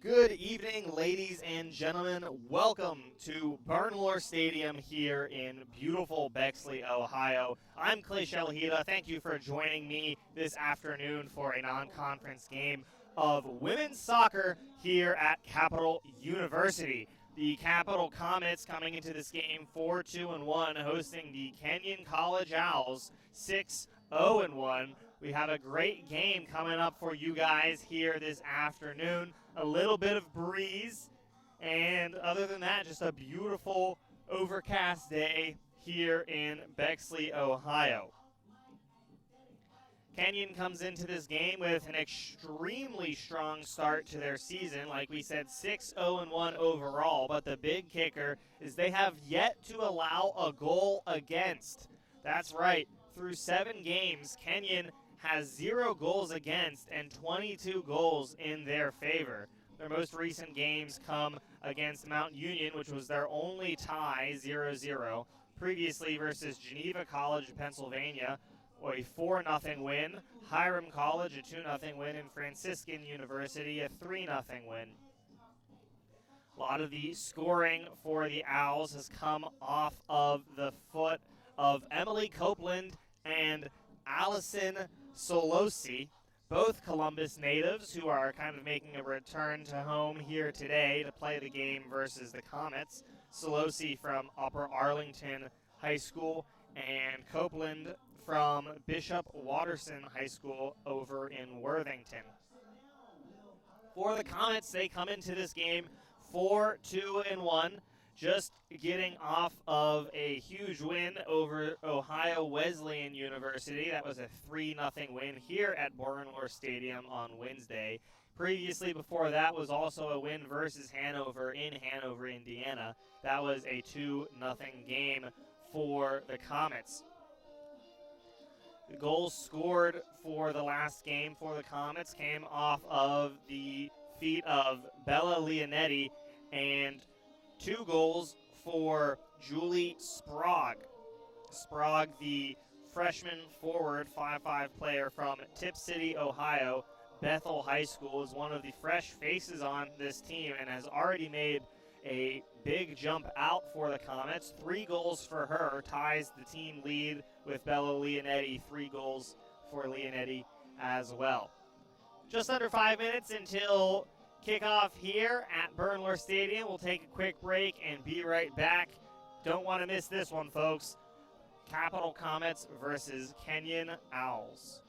Good evening, ladies and gentlemen. Welcome to Bernlohr Stadium here in beautiful Bexley, Ohio. I'm Clay Shalahida. Thank you for joining me this afternoon for a non-conference game of women's soccer here at Capital University. The Capital Comets coming into this game 4-2-1, hosting the Kenyon College Owls 6-0-1. We have a great game coming up for you guys here this afternoon. A little bit of breeze, and other than that, just a beautiful overcast day here in Bexley, Ohio. Kenyon comes into this game with an extremely strong start to their season. Like we said, 6-0-1 overall, but the big kicker is they have yet to allow a goal against. That's right, through 7 games, Kenyon has 0 goals against and 22 goals in their favor. Their most recent games come against Mount Union, which was their only tie, 0-0. Previously versus Geneva College of Pennsylvania, a 4-0 win. Hiram College, a 2-0 win. And Franciscan University, a 3-0 win. A lot of the scoring for the Owls has come off of the foot of Emily Copeland and Allison Solosi, both Columbus natives who are kind of making a return to home here today to play the game versus the Comets. Solosi from Upper Arlington High School and Copeland from Bishop Watterson High School over in Worthington. For the Comets, they come into this game 4-2-1. Just getting off of a huge win over Ohio Wesleyan University. That was a 3-0 win here at Bernlohr Stadium on Wednesday. Previously, before that, was also a win versus Hanover in Hanover, Indiana. That was a 2-0 game for the Comets. The goals scored for the last game for the Comets came off of the feet of Bella Leonetti and 2 goals for Julie Sprague. Sprague, the freshman forward 5'5" player from Tip City, Ohio, Bethel High School, is one of the fresh faces on this team and has already made a big jump out for the Comets. 3 goals for her, ties the team lead with Bella Leonetti. 3 goals for Leonetti as well. Just under 5 minutes until kickoff here at Bernlohr Stadium. We'll take a quick break and be right back. Don't want to miss this one, folks. Capital Comets versus Kenyon Owls.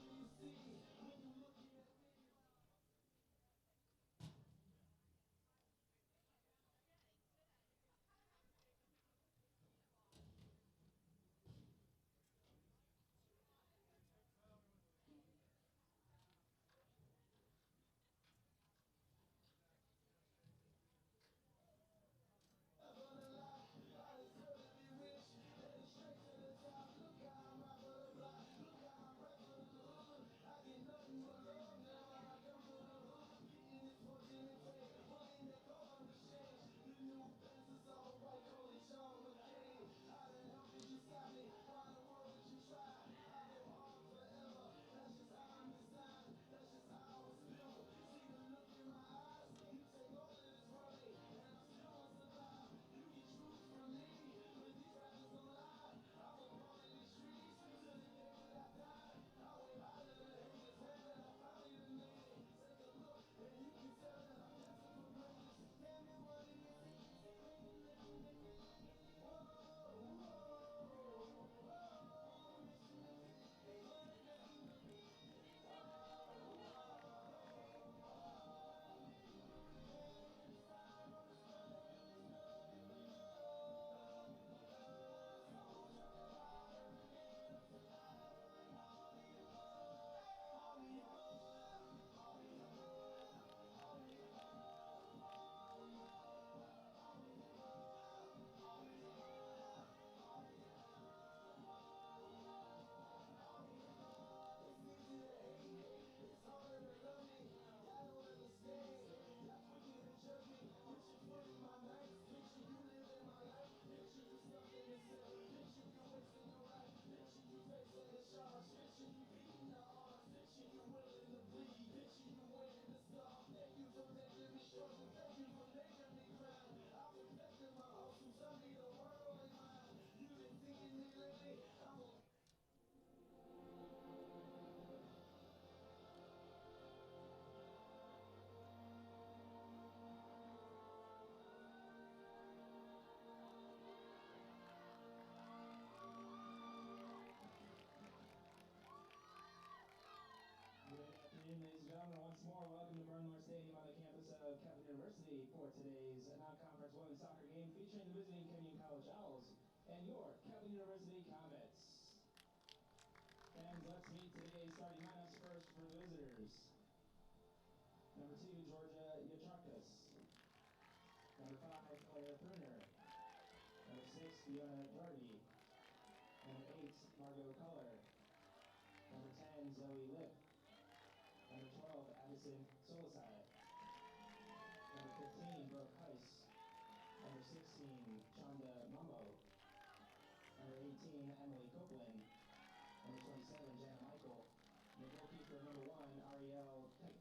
today's non-conference women's soccer game featuring the visiting Kenyon College Owls and your Catholic University Comets. Fans, let's meet today's starting lineups first for the visitors. Number 2, Georgia Yatrakis. Number 5, Claire Pruner. Number 6, Fiona Doherty. Number 8, Margot Culler. Number 10, Zoe Lip. Number 12, Addison Solisai. Number 15, Brooke Heiss. Number 16, Chanda Mambo. Number 18, Emily Copeland. Number 27, Jana Michael. And the goalkeeper, number 1, Ariel Kite.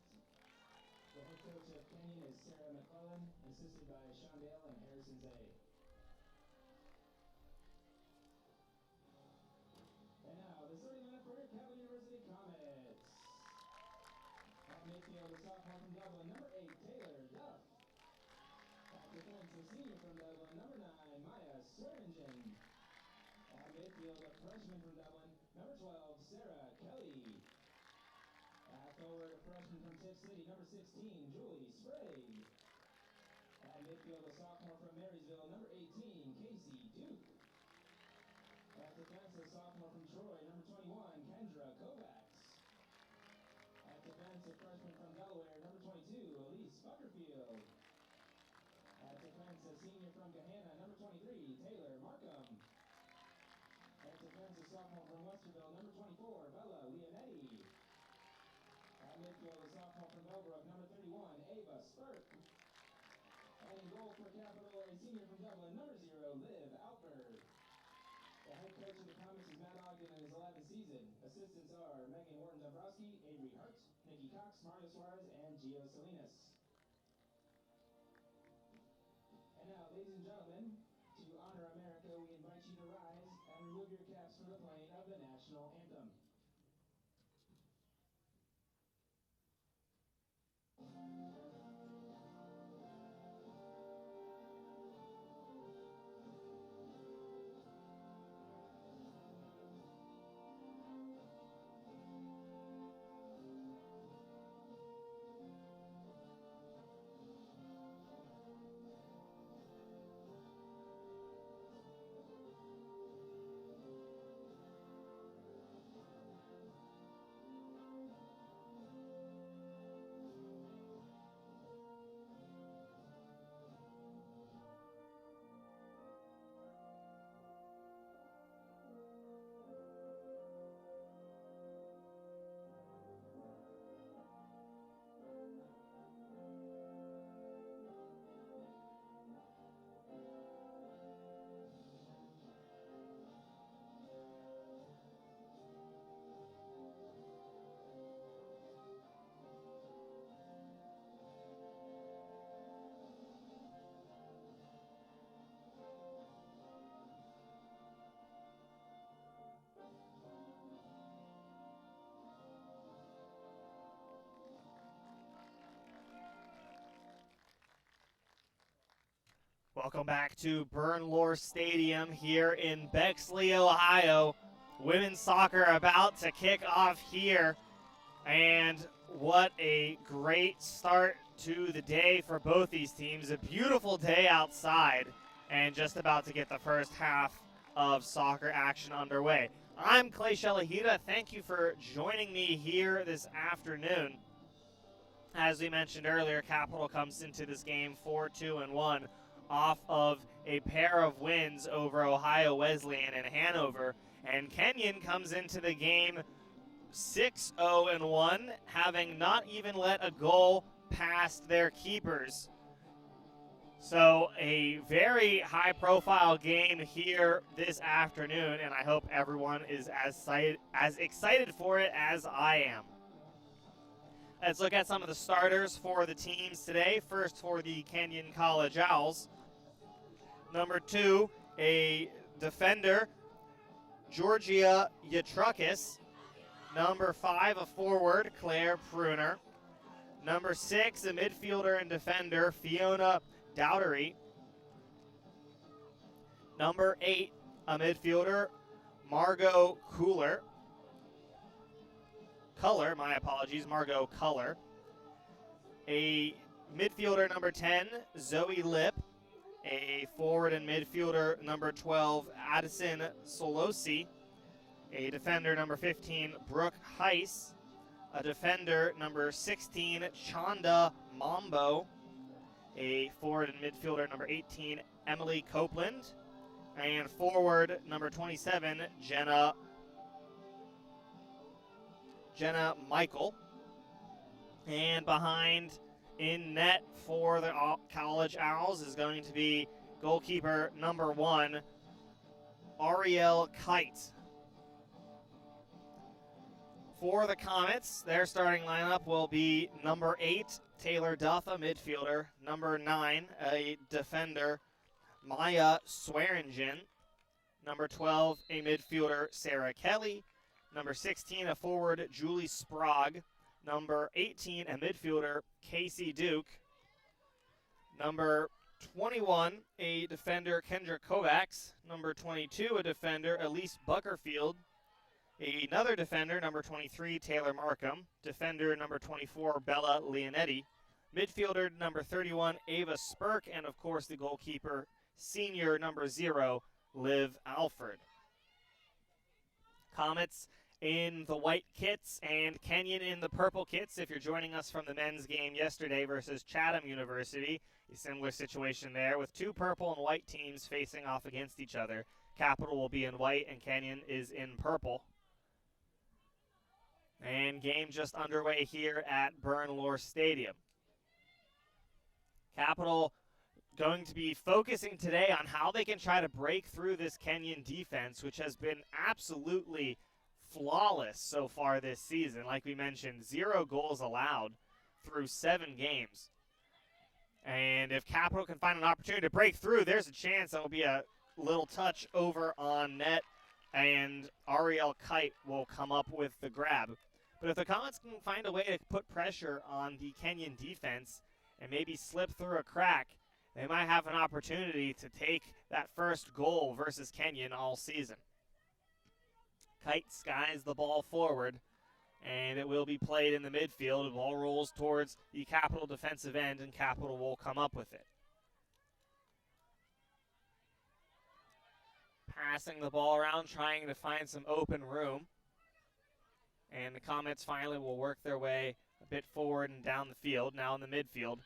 The head coach of Kenyon is Sarah McClellan, assisted by Shondale and Harrison Zay. And now, the starting lineup for your Catholic University Comets. At midfield, a sophomore from Dublin, number 8, Taylor Duff. At defense, a senior from Dublin, number 9, Maya Swearingen. At midfield, a freshman from Dublin, number 12, Sarah Kelly. At forward, a freshman from Tiff City, number 16, Julie Sprague. At midfield, a sophomore from Marysville, number 18, Casey Duke. At defense, a sophomore from Troy, number 21, Kendra Kovacs. At defense, a freshman from Delaware, number 22, Elise Butterfield. At defense, a senior from Gahanna, number 23, Taylor Markham. At defense, a sophomore from Westerville, number 24, Bella Leonetti. At midfield, a sophomore from Bellbrook, number 31, Ava Spurk. And in goal for Capital, a senior from Dublin, number 0, Liv Alford. The head coach of the Comets is Matt Ogden in his 11th season. Assistants are Megan Wharton-Dombrowski, Avery Hart, Nikki Cox, Mario Suarez, and Gio Salinas. And now, ladies and gentlemen, to honor America, we invite you to rise and remove your caps for the playing of the national anthem. Welcome back to Burnlore Stadium here in Bexley, Ohio. Women's soccer about to kick off here. And what a great start to the day for both these teams. A beautiful day outside and just about to get the first half of soccer action underway. I'm Clay Shalahida. Thank you for joining me here this afternoon. As we mentioned earlier, Capital comes into this game 4-2-1 off of a pair of wins over Ohio Wesleyan and Hanover. And Kenyon comes into the game 6-0-1, having not even let a goal past their keepers. So a very high-profile game here this afternoon, and I hope everyone is as excited for it as I am. Let's look at some of the starters for the teams today. First for the Kenyon College Owls. Number 2, a defender, Georgia Yatrakis. Number 5, a forward, Claire Pruner. Number 6, a midfielder and defender, Fiona Dowdery. Number 8, a midfielder, Margot Culler. Margot Culler. A midfielder number 10, Zoe Lip. A forward and midfielder number 12, Addison Solosi. A defender number 15, Brooke Heiss. A defender number 16, Chanda Mambo. A forward and midfielder number 18, Emily Copeland. And forward number 27, Jenna Michael. And behind in net for the College Owls is going to be goalkeeper number 1, Ariel Kite. For the Comets, their starting lineup will be number 8, Taylor Duff, a midfielder. Number 9, a defender, Maya Swearingen. Number 12, a midfielder, Sarah Kelly. Number 16, a forward, Julie Sprague. Number 18, a midfielder, Casey Duke. Number 21, a defender, Kendra Kovacs. Number 22, a defender, Elise Buckerfield. Another defender, number 23, Taylor Markham. Defender, number 24, Bella Leonetti. Midfielder, number 31, Ava Spurk. And, of course, the goalkeeper, senior number 0, Liv Alford. Comets in the white kits and Kenyon in the purple kits. If you're joining us from the men's game yesterday versus Chatham University, a similar situation there with 2 purple and white teams facing off against each other. Capital will be in white and Kenyon is in purple. And game just underway here at Byrne-Lore Stadium. Capital going to be focusing today on how they can try to break through this Kenyon defense, which has been absolutely flawless so far this season. Like we mentioned, 0 goals allowed through 7 games. And if Capital can find an opportunity to break through, there's a chance that will be a little touch over on net, and Ariel Kite will come up with the grab. But if the Comets can find a way to put pressure on the Kenyon defense and maybe slip through a crack, they might have an opportunity to take that first goal versus Kenyon all season. Kite skies the ball forward, and it will be played in the midfield. The ball rolls towards the Capital defensive end, and Capital will come up with it. Passing the ball around, trying to find some open room. And the Comets finally will work their way a bit forward and down the field, now in the midfield.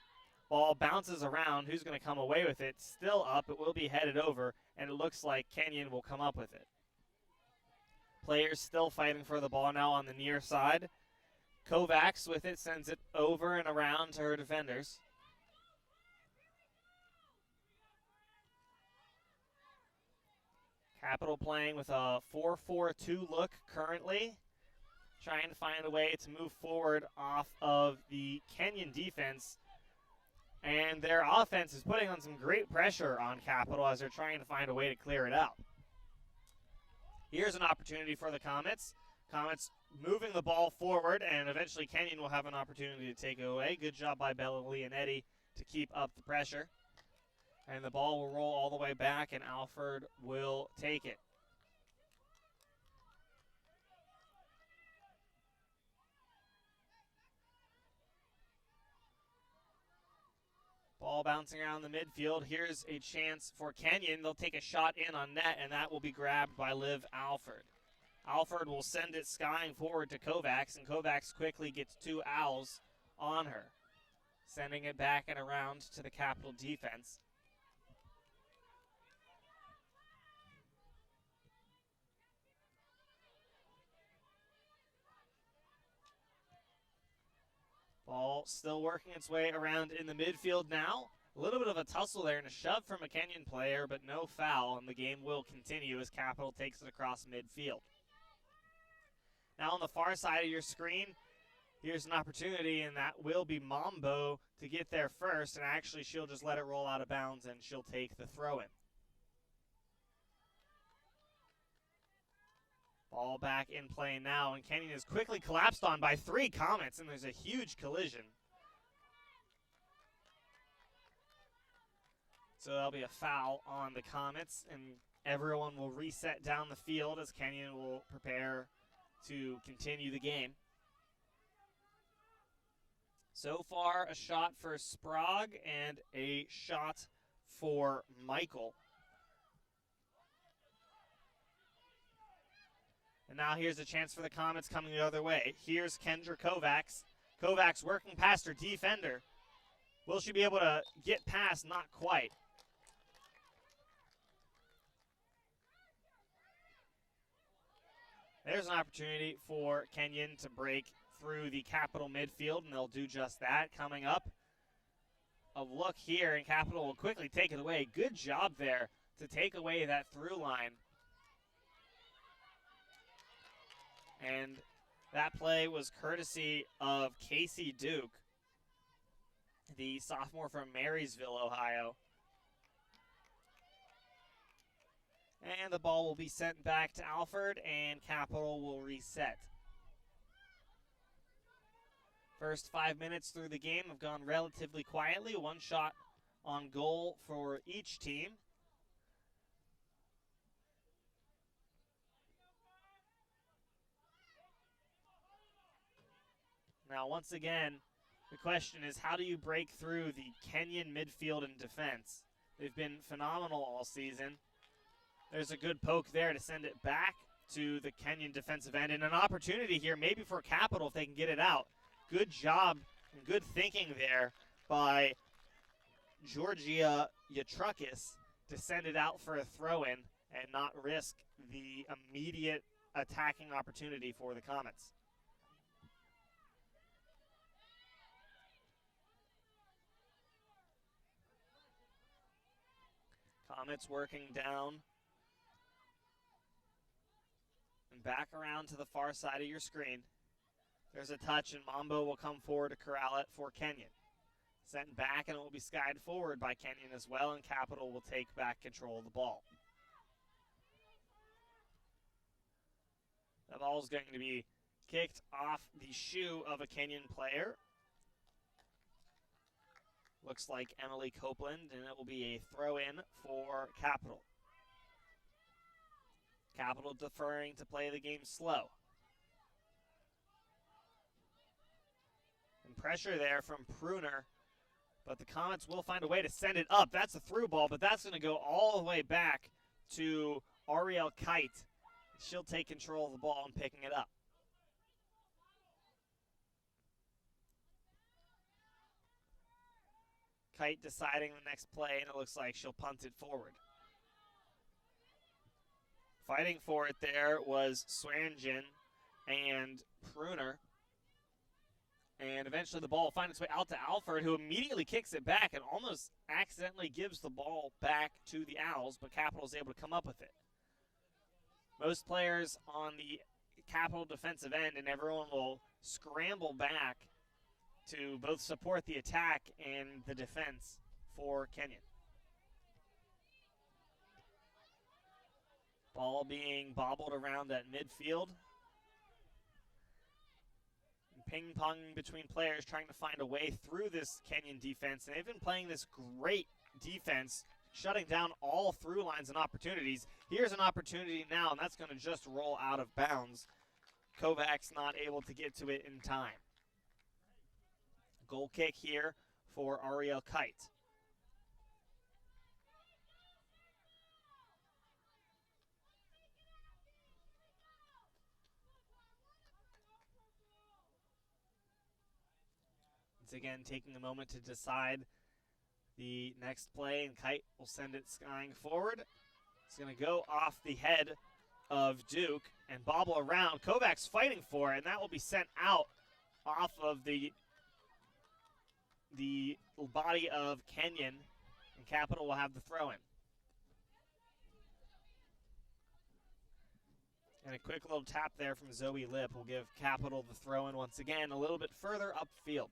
Ball bounces around. Who's going to come away with it? Still up. It will be headed over, and it looks like Kenyon will come up with it. Players still fighting for the ball now on the near side. Kovacs with it sends it over and around to her defenders. Capital playing with a 4-4-2 look currently, trying to find a way to move forward off of the Kenyon defense. And their offense is putting on some great pressure on Capital as they're trying to find a way to clear it out. Here's an opportunity for the Comets. Comets moving the ball forward, and eventually Kenyon will have an opportunity to take it away. Good job by Bella Leonetti to keep up the pressure. And the ball will roll all the way back, and Alford will take it. Ball bouncing around the midfield. Here's a chance for Kenyon. They'll take a shot in on net, and that will be grabbed by Liv Alford. Alford will send it skying forward to Kovacs, and Kovacs quickly gets 2 Owls on her, sending it back and around to the Capital defense. Ball still working its way around in the midfield now. A little bit of a tussle there and a shove from a Kenyon player, but no foul, and the game will continue as Capital takes it across midfield. Now on the far side of your screen, here's an opportunity, and that will be Mambo to get there first, and actually she'll just let it roll out of bounds, and she'll take the throw-in. Ball back in play now, and Kenyon is quickly collapsed on by 3 Comets, and there's a huge collision. So there'll be a foul on the Comets, and everyone will reset down the field as Kenyon will prepare to continue the game. So far, a shot for Sprague and a shot for Michael. And now here's a chance for the Comets coming the other way. Here's Kendra Kovacs. Kovacs working past her defender. Will she be able to get past? Not quite. There's an opportunity for Kenyon to break through the Capital midfield, and they'll do just that. Coming up, a look here, and Capital will quickly take it away. Good job there to take away that through line. And that play was courtesy of Casey Duke, the sophomore from Marysville, Ohio. And the ball will be sent back to Alford, and Capital will reset. First 5 minutes through the game have gone relatively quietly. One shot on goal for each team. Now, once again, the question is, how do you break through the Kenyon midfield and defense? They've been phenomenal all season. There's a good poke there to send it back to the Kenyon defensive end, and an opportunity here maybe for Capital if they can get it out. Good job and good thinking there by Georgia Yatrakis to send it out for a throw-in and not risk the immediate attacking opportunity for the Comets. Comets working down and back around to the far side of your screen. There's a touch, and Mambo will come forward to corral it for Kenyon. Sent back, and it will be skied forward by Kenyon as well, and Capital will take back control of the ball. The ball is going to be kicked off the shoe of a Kenyon player. Looks like Emily Copeland, and it will be a throw-in for Capital. Capital deferring to play the game slow. And pressure there from Pruner, but the Comets will find a way to send it up. That's a through ball, but that's going to go all the way back to Ariel Kite. She'll take control of the ball and picking it up. Kite deciding the next play, and it looks like she'll punt it forward. Fighting for it there was Swearingen and Pruner. And eventually the ball will find its way out to Alford, who immediately kicks it back and almost accidentally gives the ball back to the Owls, but Capital is able to come up with it. Most players on the Capital defensive end, and everyone will scramble back to both support the attack and the defense for Kenyon. Ball being bobbled around at midfield. Ping-ponging between players trying to find a way through this Kenyon defense. And they've been playing this great defense, shutting down all through lines and opportunities. Here's an opportunity now, and that's going to just roll out of bounds. Kovacs not able to get to it in time. Goal kick here for Ariel Kite. Once again, taking a moment to decide the next play, and Kite will send it skying forward. It's going to go off the head of Duke and bobble around. Kovacs fighting for it, and that will be sent out off of the body of Kenyon, and Capital will have the throw-in. And a quick little tap there from Zoe Lip will give Capital the throw-in once again, a little bit further upfield.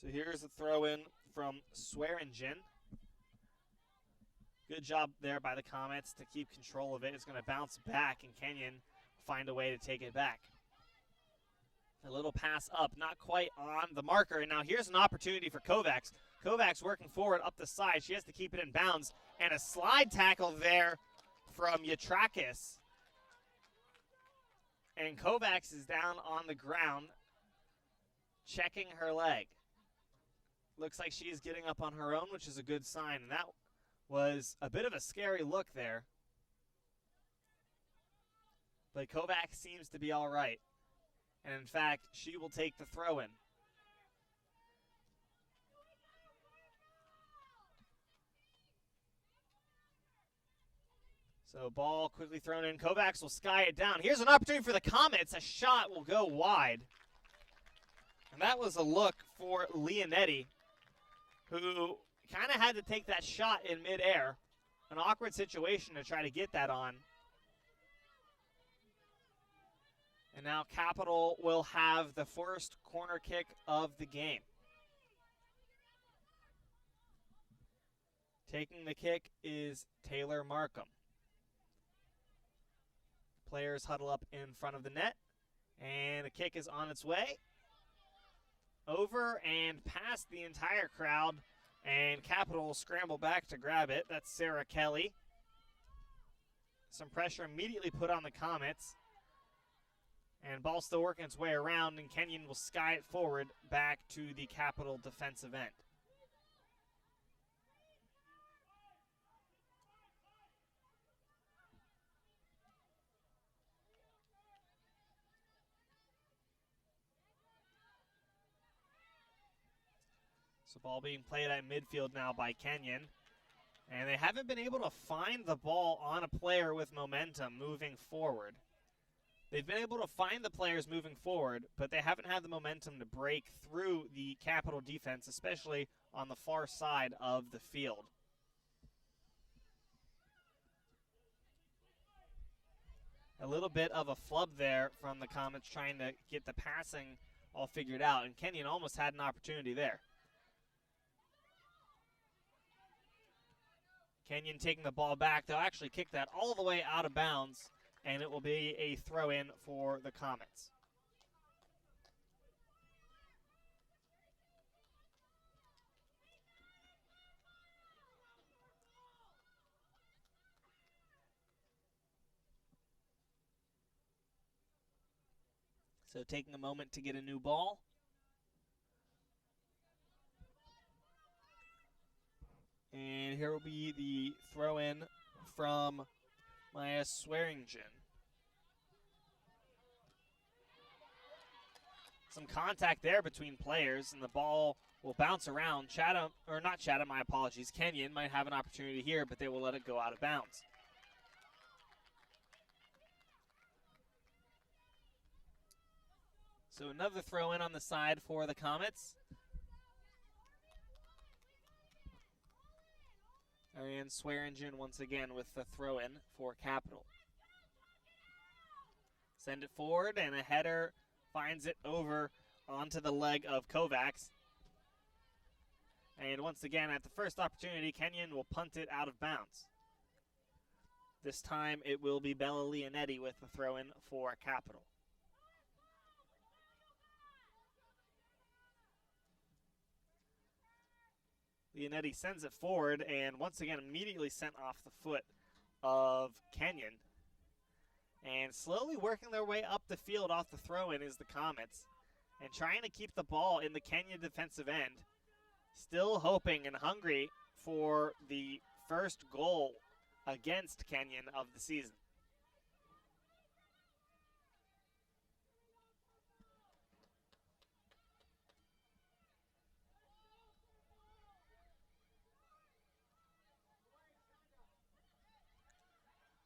So here's the throw-in from Swearingen. Good job there by the Comets to keep control of it. It's going to bounce back, and Kenyon find a way to take it back. A little pass up, not quite on the marker. And now here's an opportunity for Kovacs. Kovacs working forward up the side. She has to keep it in bounds. And a slide tackle there from Yatrakis. And Kovacs is down on the ground, checking her leg. Looks like she is getting up on her own, which is a good sign. And that was a bit of a scary look there. But Kovacs seems to be all right. And in fact, she will take the throw-in. So ball quickly thrown in. Kovacs will sky it down. Here's an opportunity for the Comets. A shot will go wide. And that was a look for Leonetti, who kind of had to take that shot in midair. An awkward situation to try to get that on. And now Capital will have the first corner kick of the game. Taking the kick is Taylor Markham. Players huddle up in front of the net, and the kick is on its way. Over and past the entire crowd, and Capital will scramble back to grab it. That's Sarah Kelly. Some pressure immediately put on the Comets. And ball still working its way around, and Kenyon will sky it forward back to the Capital defensive end. So ball being played at midfield now by Kenyon. And they haven't been able to find the ball on a player with momentum moving forward. They've been able to find the players moving forward, but they haven't had the momentum to break through the Capital defense, especially on the far side of the field. A little bit of a flub there from the Comets trying to get the passing all figured out, and Kenyon almost had an opportunity there. Kenyon taking the ball back. They'll actually kick that all the way out of bounds, and it will be a throw-in for the Comets. So taking a moment to get a new ball. And here will be the throw-in from Maya Swearingen. Some contact there between players, and the ball will bounce around. Kenyon might have an opportunity here, but they will let it go out of bounds. So another throw-in on the side for the Comets. And Swearingen once again with the throw-in for Capital. Send it forward, and a header finds it over onto the leg of Kovacs. And once again, at the first opportunity, Kenyon will punt it out of bounds. This time it will be Bella Leonetti with the throw-in for Capital. Leonetti sends it forward, and once again immediately sent off the foot of Kenyon. And slowly working their way up the field off the throw-in is the Comets, and trying to keep the ball in the Kenyon defensive end. Still hoping and hungry for the first goal against Kenyon of the season.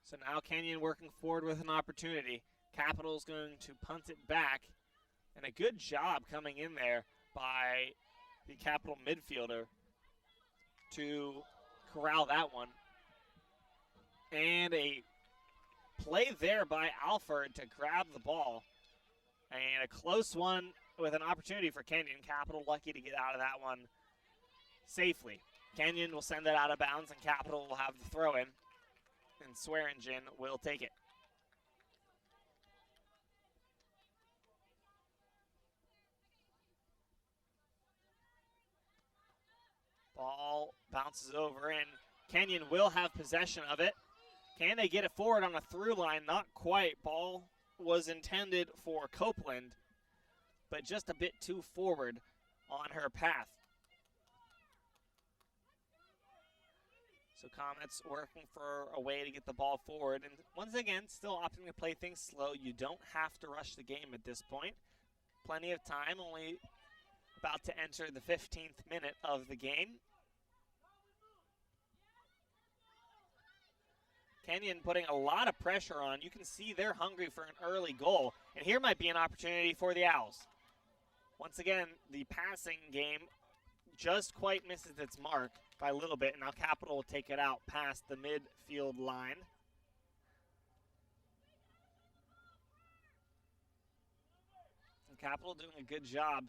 So now Kenyon working forward with an opportunity. Capital's going to punt it back. And a good job coming in there by the Capital midfielder to corral that one. And a play there by Alford to grab the ball. And a close one with an opportunity for Kenyon. Capital lucky to get out of that one safely. Kenyon will send it out of bounds, and Capital will have the throw-in. And Swearingen will take it. Ball bounces over, and Kenyon will have possession of it. Can they get it forward on a through line? Not quite. Ball was intended for Copeland, but just a bit too forward on her path. So Comets working for a way to get the ball forward. And once again, still opting to play things slow. You don't have to rush the game at this point. Plenty of time, only about to enter the 15th minute of the game. Kenyon putting a lot of pressure on. You can see they're hungry for an early goal. And here might be an opportunity for the Owls. Once again, the passing game just quite misses its mark by a little bit. And now Capital will take it out past the midfield line. And Capital doing a good job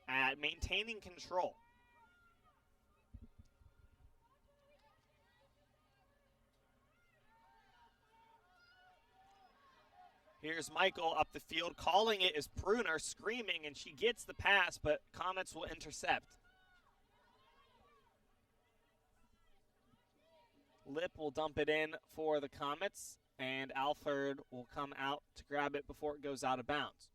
at maintaining control. Here's Michael up the field. Calling it is Pruner, screaming, and she gets the pass, but Comets will intercept. Lip will dump it in for the Comets, and Alford will come out to grab it before it goes out of bounds.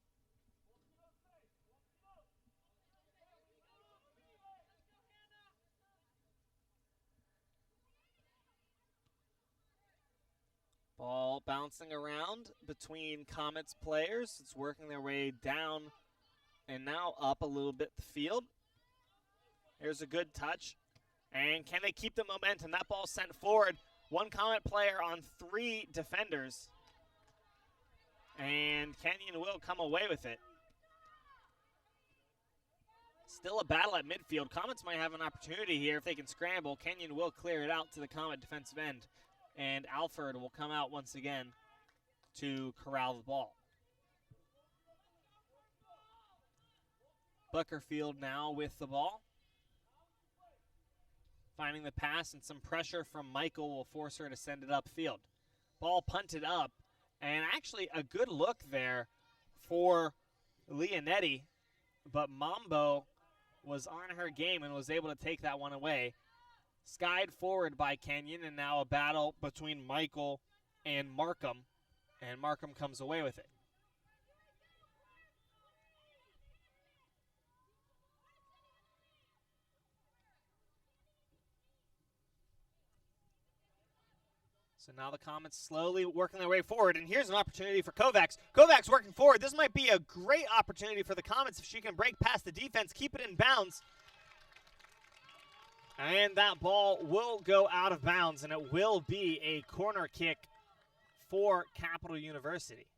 Ball bouncing around between Comets players. It's working their way down and now up a little bit the field. Here's a good touch. And can they keep the momentum? That ball sent forward. One Comet player on 3 defenders. And Kenyon will come away with it. Still a battle at midfield. Comets might have an opportunity here if they can scramble. Kenyon will clear it out to the Comet defensive end. And Alford will come out once again to corral the ball. Buckerfield now with the ball. Finding the pass, and some pressure from Michael will force her to send it upfield. Ball punted up, and actually a good look there for Leonetti, but Mambo was on her game and was able to take that one away. Skied forward by Kenyon, and now a battle between Michael and Markham, and Markham comes away with it. So now the Comets slowly working their way forward, and here's an opportunity for Kovacs. Kovacs working forward. This might be a great opportunity for the Comets if she can break past the defense, keep it in bounds. And that ball will go out of bounds, and it will be a corner kick for Capital University.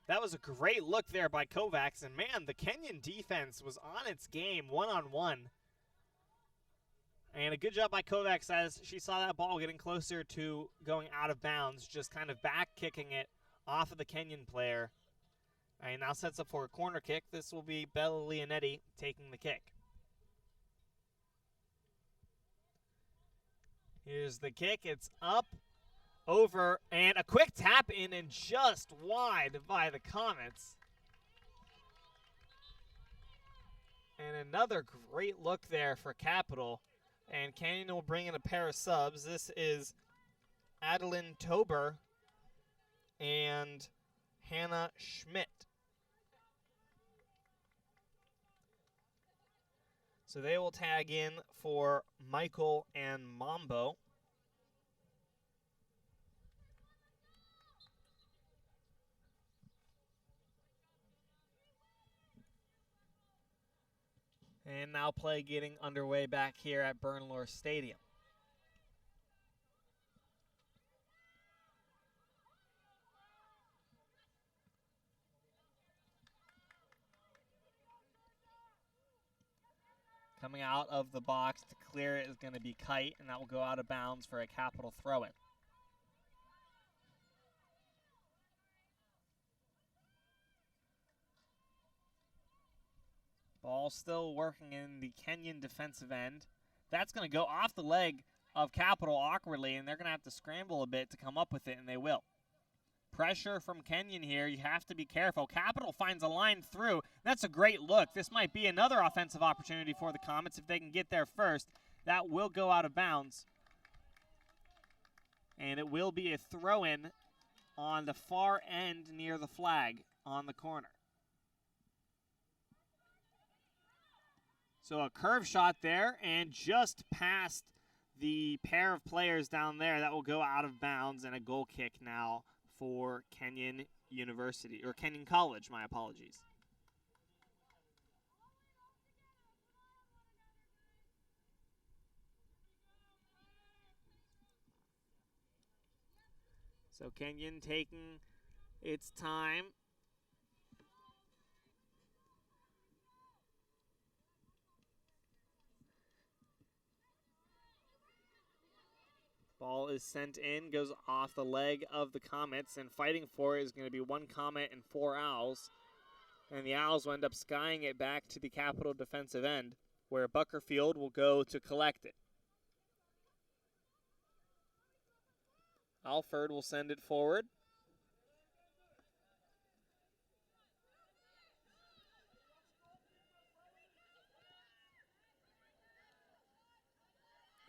That was a great look there by Kovacs, and man, the Kenyon defense was on its game, one-on-one. And a good job by Kovacs as she saw that ball getting closer to going out of bounds, just kind of back kicking it off of the Kenyon player. And now sets up for a corner kick. This will be Bella Leonetti taking the kick. Here's the kick. It's up, over, and a quick tap in and just wide by the Comets. And another great look there for Capital. And Kenyon will bring in a pair of subs. This is Adeline Tober and Hannah Schmidt. So they will tag in for Michael and Mambo. And now play getting underway back here at Bernlohr Stadium. Coming out of the box to clear it is going to be Kite, and that will go out of bounds for a Capital throw-in. Ball still working in the Kenyon defensive end. That's going to go off the leg of Capital awkwardly, and they're going to have to scramble a bit to come up with it, and they will. Pressure from Kenyon here. You have to be careful. Capital finds a line through. That's a great look. This might be another offensive opportunity for the Comets if they can get there first. That will go out of bounds. And it will be a throw-in on the far end near the flag on the corner. So a curve shot there and just past the pair of players down there. That will go out of bounds, and a goal kick now for Kenyon University, or Kenyon College, my apologies. So Kenyon taking its time. Ball is sent in, goes off the leg of the Comets, and fighting for it is going to be one Comet and 4 Owls. And the Owls will end up skying it back to the Capital defensive end, where Buckerfield will go to collect it. Alford will send it forward.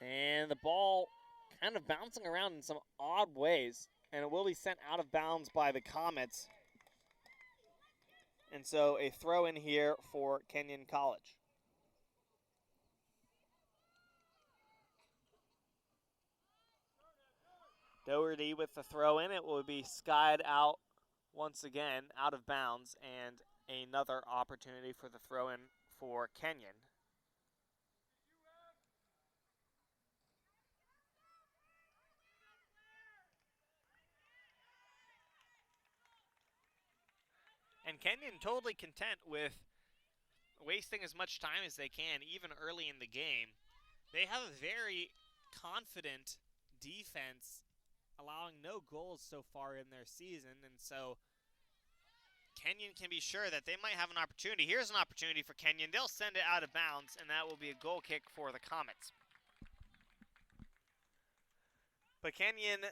And the ball kind of bouncing around in some odd ways, and it will be sent out of bounds by the Comets. And so a throw in here for Kenyon College. Doherty with the throw in. It will be skied out once again, out of bounds, and another opportunity for the throw in for Kenyon. And Kenyon totally content with wasting as much time as they can, even early in the game. They have a very confident defense, allowing no goals so far in their season, and so Kenyon can be sure that they might have an opportunity. Here's an opportunity for Kenyon. They'll send it out of bounds, and that will be a goal kick for the Comets. But Kenyon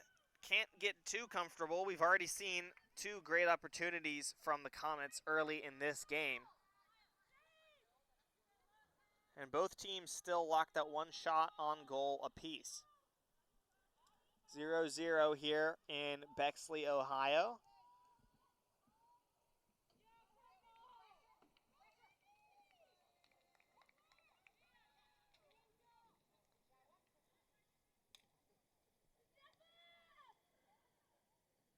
can't get too comfortable. We've already seen 2 great opportunities from the Comets early in this game. And both teams still locked at 1 shot on goal apiece. 0-0 here in Bexley, Ohio.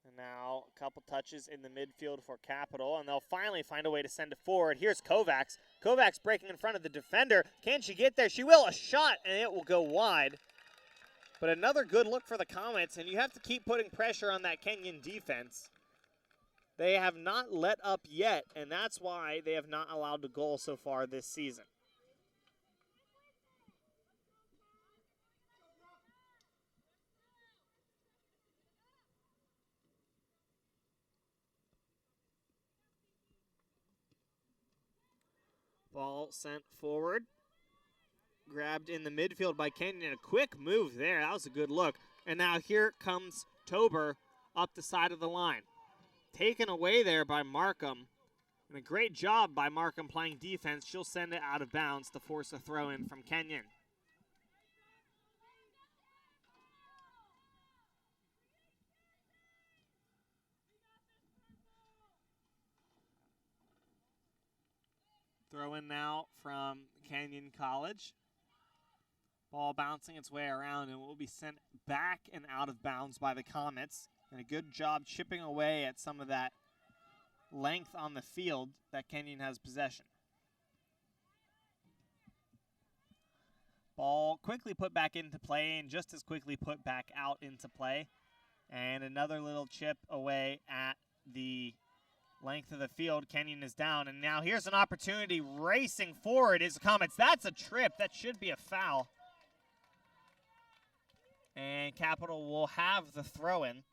And now a couple touches in the midfield for Capital, and they'll finally find a way to send it forward. Here's Kovacs. Kovacs breaking in front of the defender. Can she get there? She will. A shot, and it will go wide. But another good look for the Comets, and you have to keep putting pressure on that Kenyon defense. They have not let up yet, and that's why they have not allowed a goal so far this season. Ball sent forward. Grabbed in the midfield by Kenyon. A quick move there. That was a good look. And now here comes Tober up the side of the line. Taken away there by Markham. And a great job by Markham playing defense. She'll send it out of bounds to force a throw in from Kenyon. Throw in now from Kenyon College. Ball bouncing its way around and will be sent back and out of bounds by the Comets. And a good job chipping away at some of that length on the field that Kenyon has possession. Ball quickly put back into play and just as quickly put back out into play. And another little chip away at the length of the field. Kenyon is down, and now here's an opportunity. Racing forward is the Comets. That's a trip. That should be a foul. And Capital will have the throw-in.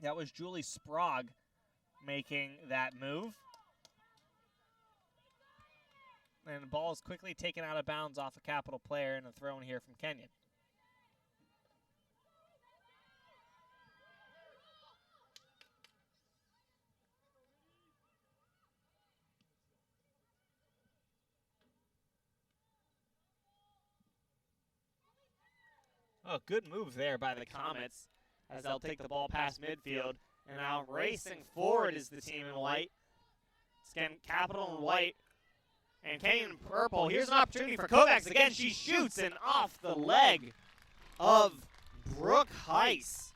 That was Julie Sprague making that move. And the ball is quickly taken out of bounds off a Capital player, and a throw-in here from Kenyon. Oh, good move there by the Comets. as they'll take the ball past midfield. And now racing forward is the team in white. It's again Capital in white and Kenyon in purple. Here's an opportunity for Kovacs. Again, she shoots and off the leg of Brooke Heiss.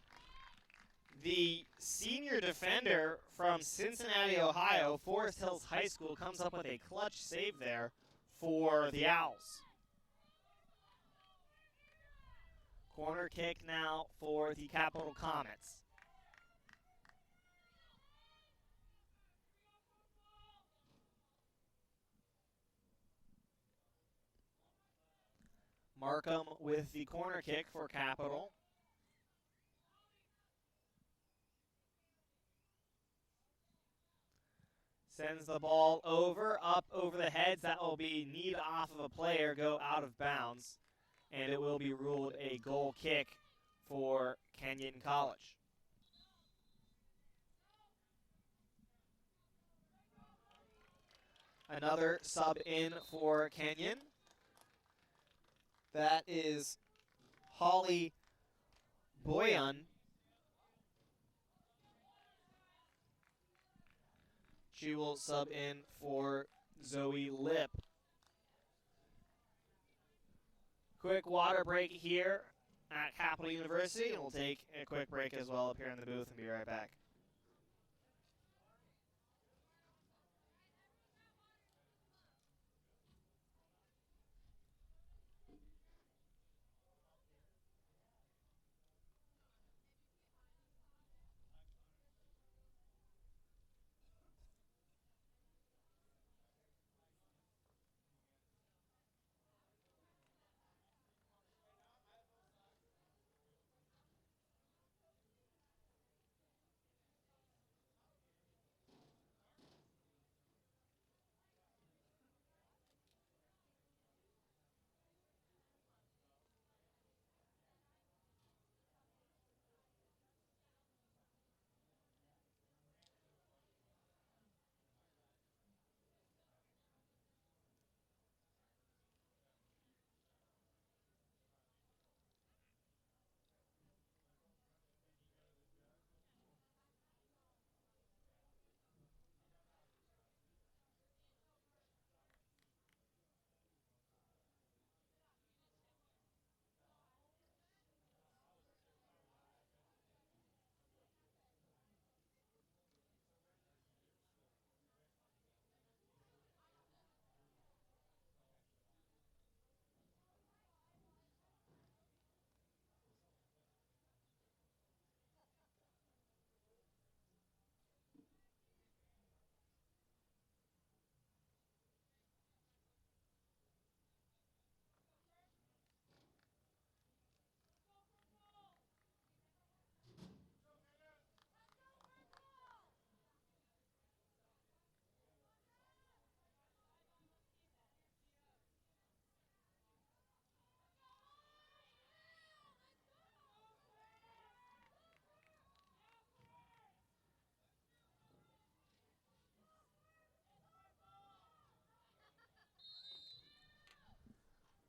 The senior defender from Cincinnati, Ohio, Forest Hills High School, comes up with a clutch save there for the Owls. Corner kick now for the Capital Comets. Markham with the corner kick for Capital. Sends the ball up over the heads. That will be kneed off of a player, go out of bounds. And it will be ruled a goal kick for Kenyon College. Another sub in for Kenyon. That is Holly Boyan. She will sub in for Zoe Lip. Quick water break here at Capital University, and we'll take a quick break as well up here in the booth and be right back.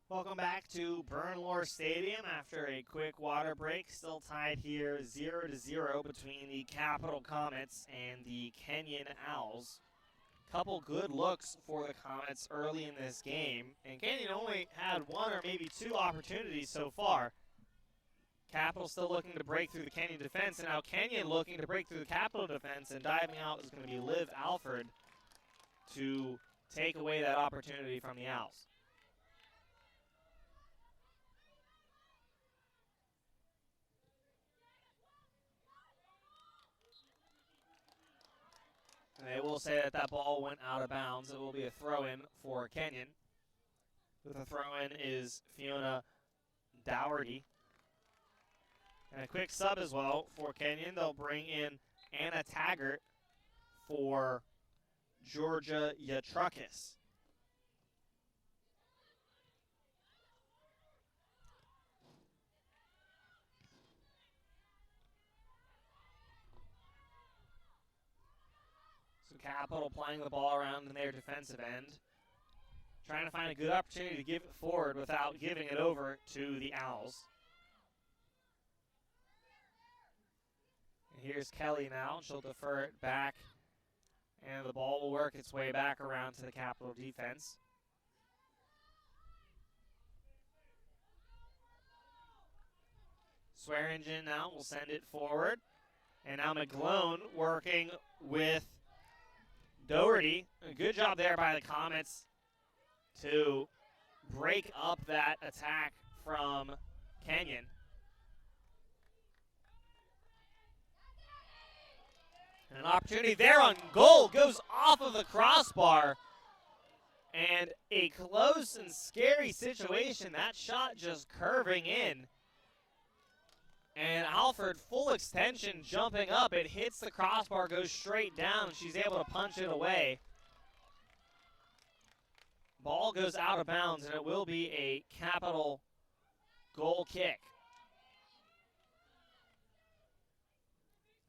Welcome back to Bernlor Stadium after a quick water break. Still tied here 0-0 between the Capital Comets and the Kenyon Owls. Couple good looks for the Comets early in this game, and Kenyon only had one or maybe two opportunities so far. Capital still looking to break through the Kenyon defense, and now Kenyon looking to break through the Capital defense, and diving out is going to be Liv Alford to take away that opportunity from the Owls. And they will say that that ball went out of bounds. It will be a throw-in for Kenyon. With a throw-in is Fiona Dougherty. And a quick sub as well for Kenyon. They'll bring in Anna Taggart for Georgia Yatrukis. Capital playing the ball around in their defensive end, trying to find a good opportunity to give it forward without giving it over to the Owls. Here's Kelly now. She'll defer it back, and the ball will work its way back around to the Capital defense. Swearingen now will send it forward. And now McGlone working with Doherty. A good job there by the Comets to break up that attack from Kenyon. And an opportunity there on goal, goes off of the crossbar. And a close and scary situation. That shot just curving in. And Alford, full extension, jumping up. It hits the crossbar, goes straight down. She's able to punch it away. Ball goes out of bounds, and it will be a Capital goal kick.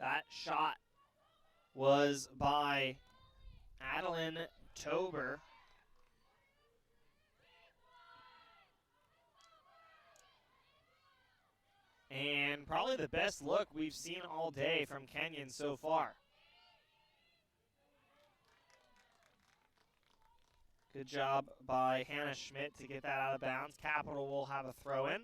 That shot was by Adeline Tober. And probably the best look we've seen all day from Kenyon so far. Good job by Hannah Schmidt to get that out of bounds. Capital will have a throw in.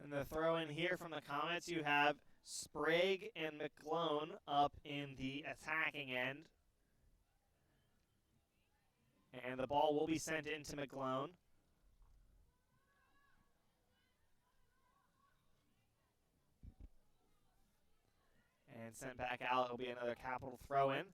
And the throw in here from the Comets, you have Sprague and McGlone up in the attacking end. And the ball will be sent into McGlone. And sent back out. It'll be another Capital throw in.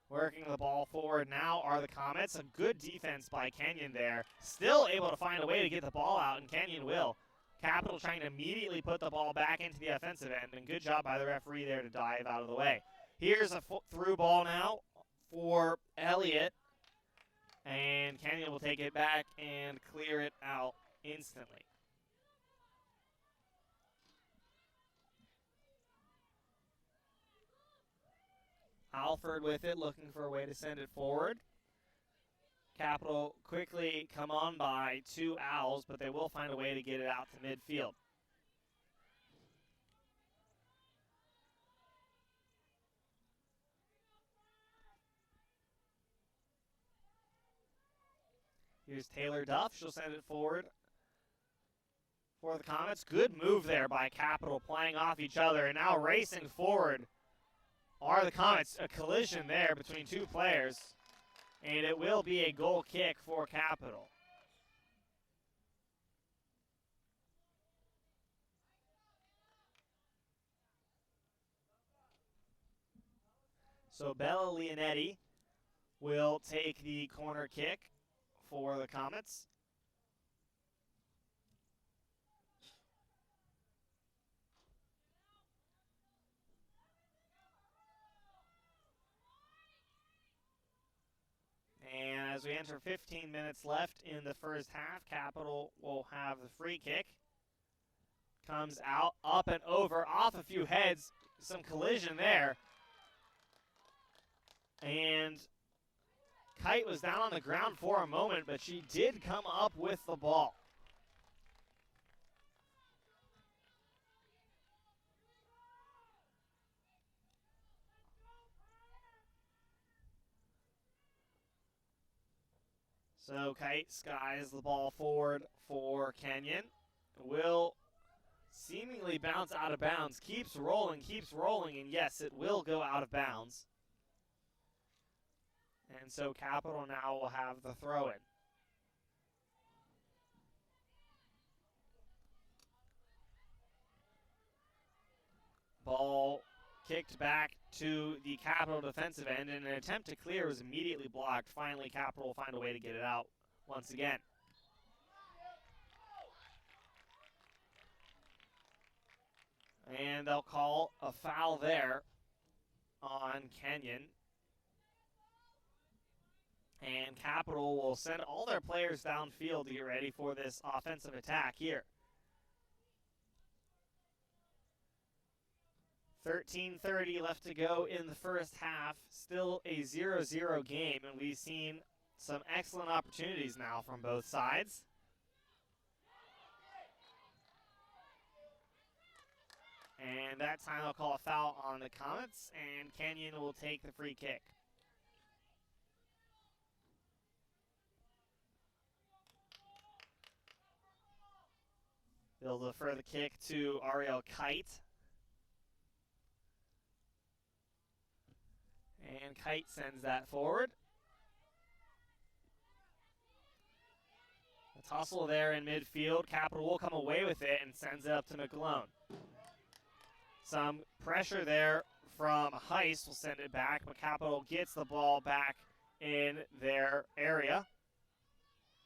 Working the ball forward now are the Comets. A good defense by Kenyon there. Still able to find a way to get the ball out, and Kenyon will. Capital trying to immediately put the ball back into the offensive end, and good job by the referee there to dive out of the way. Here's a through ball now for Elliott, and Kenyon will take it back and clear it out instantly. Alford with it, looking for a way to send it forward. Capital quickly come on by two Owls, but they will find a way to get it out to midfield. Here's Taylor Duff. She'll send it forward for the Comets. Good move there by Capital, playing off each other, and now racing forward are the Comets. A collision there between two players. And it will be a goal kick for Capital. So Bella Leonetti will take the corner kick for the Comets. And as we enter 15 minutes left in the first half, Capital will have the free kick. Comes out, up and over, off a few heads. Some collision there. And Kite was down on the ground for a moment, but she did come up with the ball. So Kite skies the ball forward for Kenyon. Will seemingly bounce out of bounds. Keeps rolling, and yes, it will go out of bounds. And so Capital now will have the throw-in. Ball kicked back to the Capital defensive end, and an attempt to clear was immediately blocked. Finally, Capital will find a way to get it out once again. And they'll call a foul there on Kenyon. And Capital will send all their players downfield to get ready for this offensive attack here. 13:30 left to go in the first half. Still a 0-0 game, and we've seen Some excellent opportunities now from both sides. And that time they'll call a foul on the Comets, and Kenyon will take the free kick. They'll defer the kick to Ariel Kite. And Kite sends that forward. The tussle there in midfield. Capital will come away with it and sends it up to McGlone. Some pressure there from Heist will send it back, but Capital gets the ball back in their area.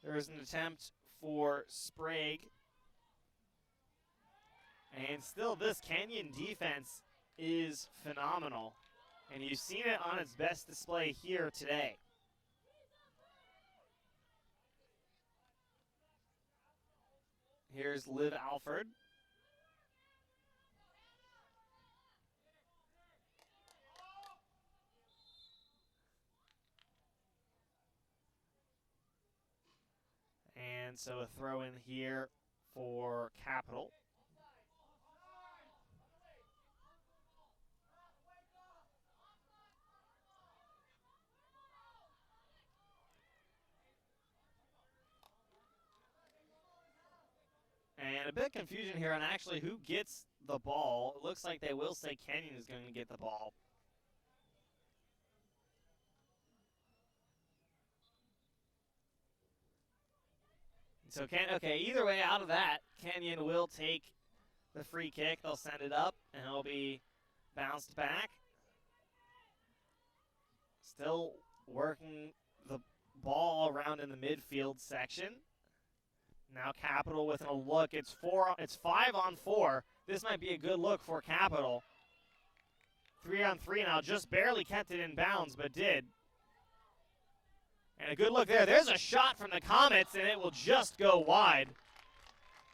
There is an attempt for Sprague. And still, this Kenyon defense is phenomenal. And you've seen it on its best display here today. Here's Liv Alford. And so a throw in here for Capital. And a bit of confusion here on actually who gets the ball. It looks like they will say Kenyon is going to get the ball. So, either way out of that, Kenyon will take the free kick. They'll send it up, and it'll be bounced back. Still working the ball around in the midfield section. Now Capital with a look. It's 5 on 4. This might be a good look for Capital. 3 on 3 now. Just barely kept it in bounds, but did. And a good look there. There's a shot from the Comets, and it will just go wide.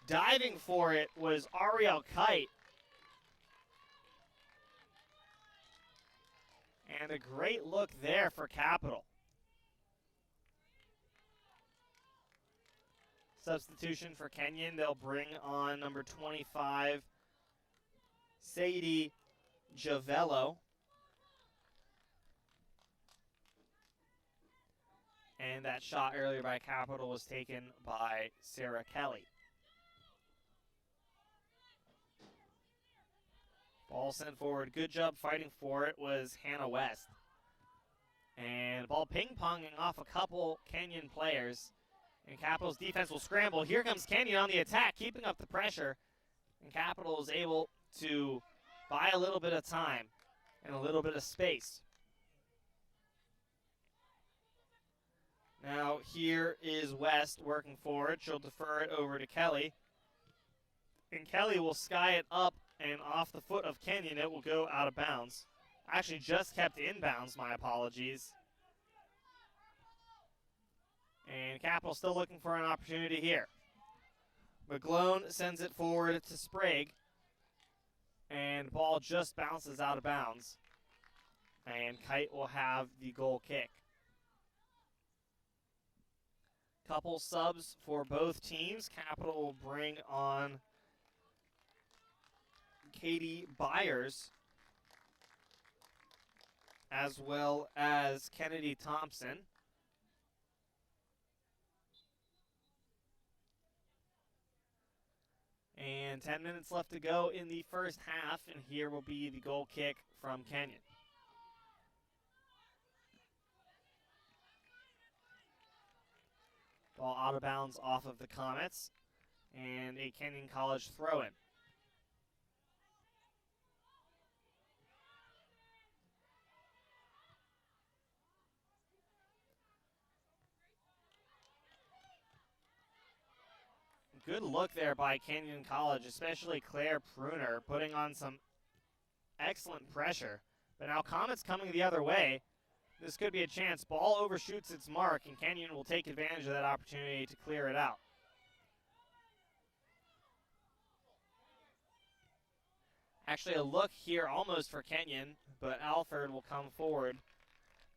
Diving for it was Ariel Kite. And a great look there for Capital. Substitution for Kenyon. They'll bring on number 25, Sadie Javello. And that shot earlier by Capital was taken by Sarah Kelly. Ball sent forward. Good job fighting for it was Hannah West. And ball ping-ponging off a couple Kenyon players. And Capital's defense will scramble. Here comes Kenyon on the attack, keeping up the pressure. And Capital is able to buy a little bit of time and a little bit of space. Now here is West working forward. She'll defer it over to Kelly. And Kelly will sky it up and off the foot of Kenyon. It will go out of bounds. Actually just kept in bounds, my apologies. And Capital still looking for an opportunity here. McGlone sends it forward to Sprague. And ball just bounces out of bounds. And Kite will have the goal kick. Couple subs for both teams. Capital will bring on Katie Byers as well as Kennedy Thompson. And 10 minutes left to go in the first half, and here will be the goal kick from Kenyon. Ball out of bounds off of the Comets, and a Kenyon College throw-in. Good look there by Kenyon College, especially Claire Pruner, putting on some excellent pressure. But now Comets coming the other way. This could be a chance. Ball overshoots its mark, and Kenyon will take advantage of that opportunity to clear it out. Actually, a look here almost for Kenyon, but Alford will come forward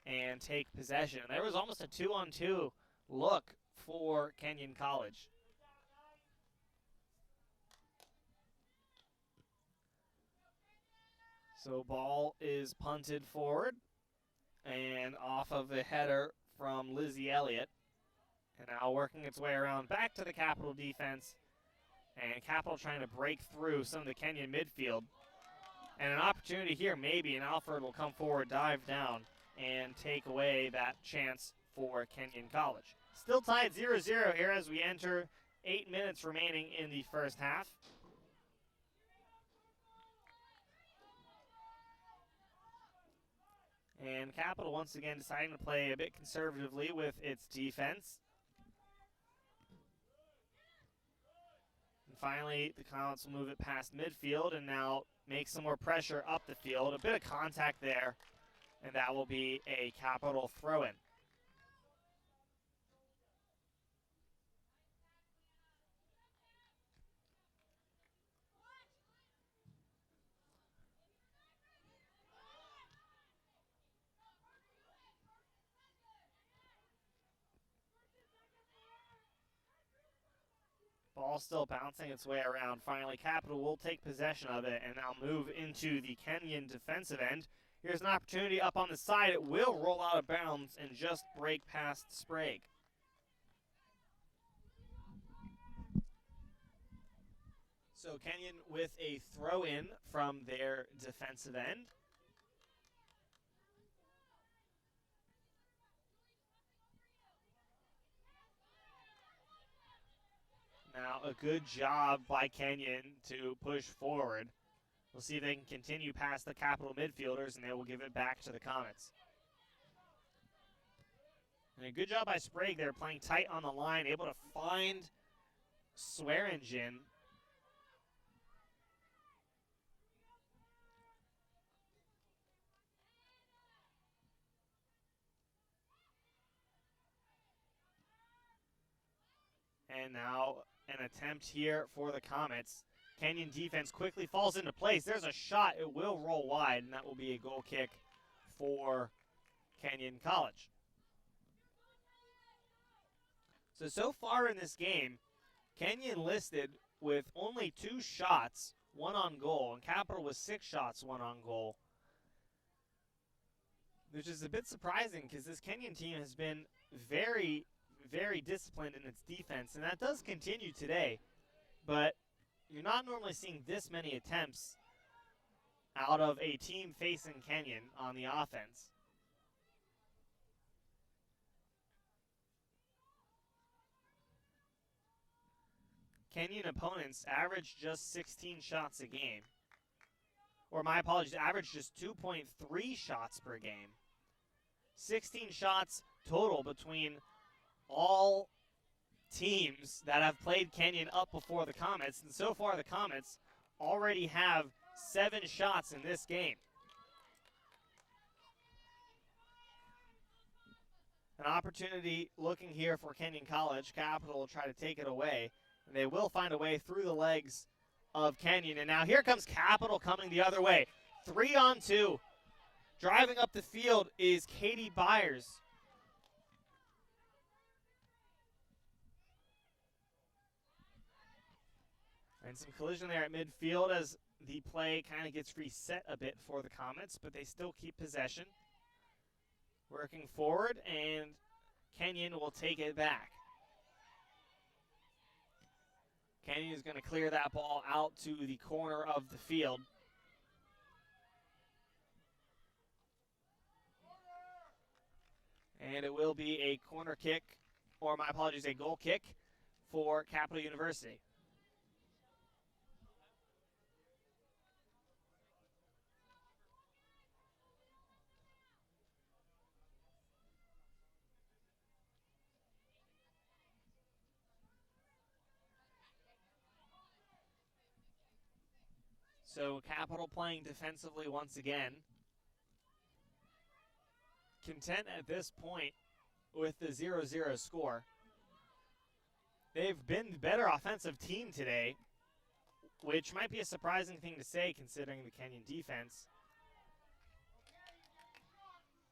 and take possession. There was almost a 2-on-2 look for Kenyon College. So ball is punted forward and off of the header from Lizzie Elliott. And now working its way around back to the Capital defense. And Capital trying to break through some of the Kenyon midfield. And an opportunity here, maybe, and Alford will come forward, dive down, and take away that chance for Kenyon College. Still tied 0-0 here as we enter 8 minutes remaining in the first half. And Capital once again deciding to play a bit conservatively with its defense. And finally, the Comets will move it past midfield and now make some more pressure up the field. A bit of contact there, and that will be a Capital throw-in. Ball still bouncing its way around. Finally, Capital will take possession of it and now move into the Kenyon defensive end. Here's an opportunity up on the side. It will roll out of bounds and just break past Sprague. So Kenyon with a throw-in from their defensive end. Now a good job by Kenyon to push forward. We'll see if they can continue past the Capital midfielders, and they will give it back to the Comets. And a good job by Sprague there, playing tight on the line, able to find Swearingen. And now an attempt here for the Comets. Kenyon defense quickly falls into place. There's a shot. It will roll wide, and that will be a goal kick for Kenyon College. So far in this game, Kenyon listed with only 2 shots, 1 on goal, and Capital with 6 shots, 1 on goal. Which is a bit surprising because this Kenyon team has been very, very disciplined in its defense, and that does continue today. But you're not normally seeing this many attempts out of a team facing Kenyon on the offense. Kenyon opponents average just 16 shots a game. Or my apologies, average just 2.3 shots per game. 16 shots total between all teams that have played Kenyon up before the Comets. And so far the Comets already have 7 shots in this game. An opportunity looking here for Kenyon College. Capital will try to take it away. And they will find a way through the legs of Kenyon. And now here comes Capital coming the other way. 3-on-2. Driving up the field is Katie Byers. And some collision there at midfield as the play kind of gets reset a bit for the Comets, but they still keep possession. Working forward, and Kenyon will take it back. Kenyon is going to clear that ball out to the corner of the field. And it will be a corner kick, or my apologies, a goal kick for Capital University. So Capital playing defensively once again. Content at this point with the 0-0 score. They've been the better offensive team today, which might be a surprising thing to say considering the Kenyon defense.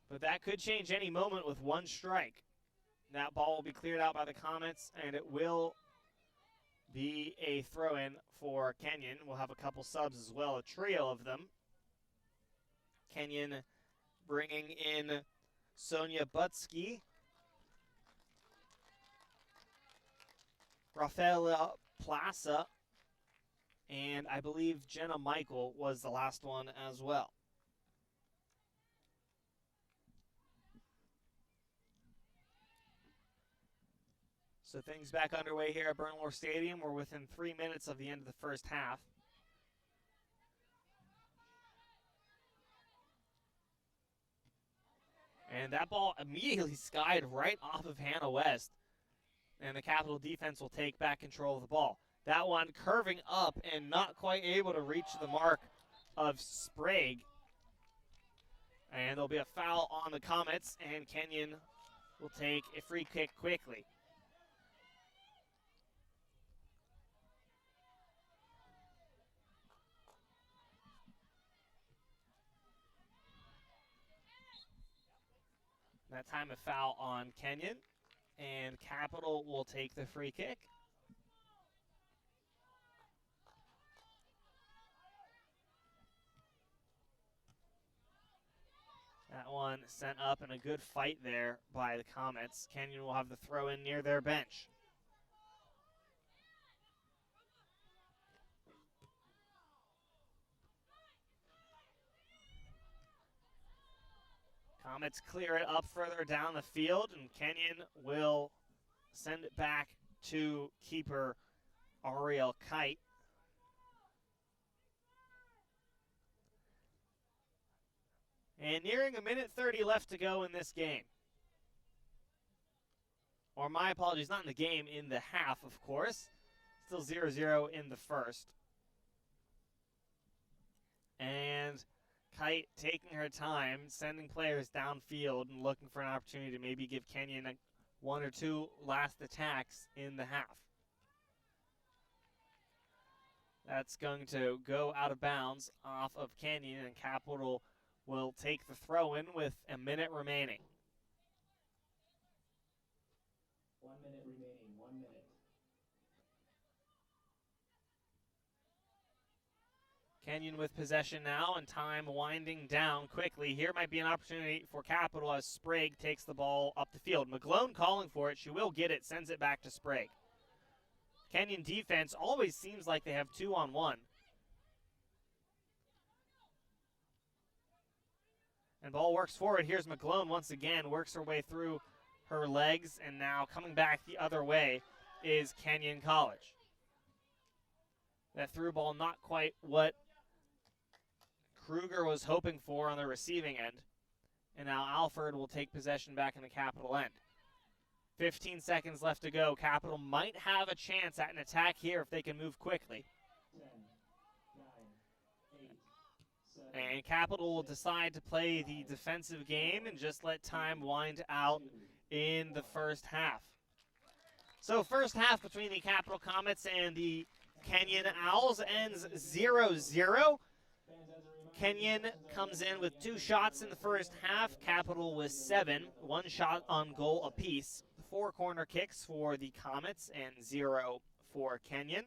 But that could change any moment with one strike. That ball will be cleared out by the Comets, and it will be a throw-in for Kenyon. We'll have a couple subs as well, a trio of them. Kenyon bringing in Sonia Butsky, Rafaela Plaza, and I believe Jenna Michael was the last one as well. So things back underway here at Bernlohr Stadium. We're within 3 minutes of the end of the first half. And that ball immediately skied right off of Hannah West. And the Capital defense will take back control of the ball. That one curving up and not quite able to reach the mark of Sprague. And there'll be a foul on the Comets, and Kenyon will take a free kick quickly. That time a foul on Kenyon, and Capital will take the free kick. That one sent up in a good fight there by the Comets. Kenyon will have the throw in near their bench. Comets clear it up further down the field, and Kenyon will send it back to keeper Ariel Kite. And nearing a minute 30 left to go in this game. Or my apologies, not in the game, in the half, of course. Still 0-0 in the first. And Kite taking her time, sending players downfield and looking for an opportunity to maybe give Kenyon one or two last attacks in the half. That's going to go out of bounds off of Kenyon, and Capital will take the throw in with a minute remaining. 1 minute remaining, 1 minute. Kenyon with possession now, and time winding down quickly. Here might be an opportunity for Capital as Sprague takes the ball up the field. McGlone calling for it. She will get it, sends it back to Sprague. Kenyon defense always seems like they have 2-on-1. And ball works forward. Here's McGlone once again, works her way through her legs, and now coming back the other way is Kenyon College. That through ball not quite what Kruger was hoping for on the receiving end. And now Alford will take possession back in the Capital end. 15 seconds left to go. Capital might have a chance at an attack here if they can move quickly. 10, 9, 8, 7, And Capital will decide to play the defensive game and just let time wind out in the first half. So first half between the Capital Comets and the Kenyon Owls ends 0-0. Kenyon comes in with 2 shots in the first half. Capital with 7, 1 shot on goal apiece. 4 corner kicks for the Comets and 0 for Kenyon.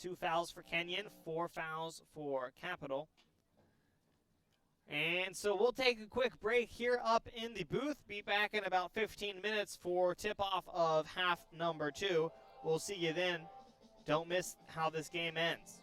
2 fouls for Kenyon, 4 fouls for Capital. And so we'll take a quick break here up in the booth. Be back in about 15 minutes for tip-off of half number 2. We'll see you then. Don't miss how this game ends.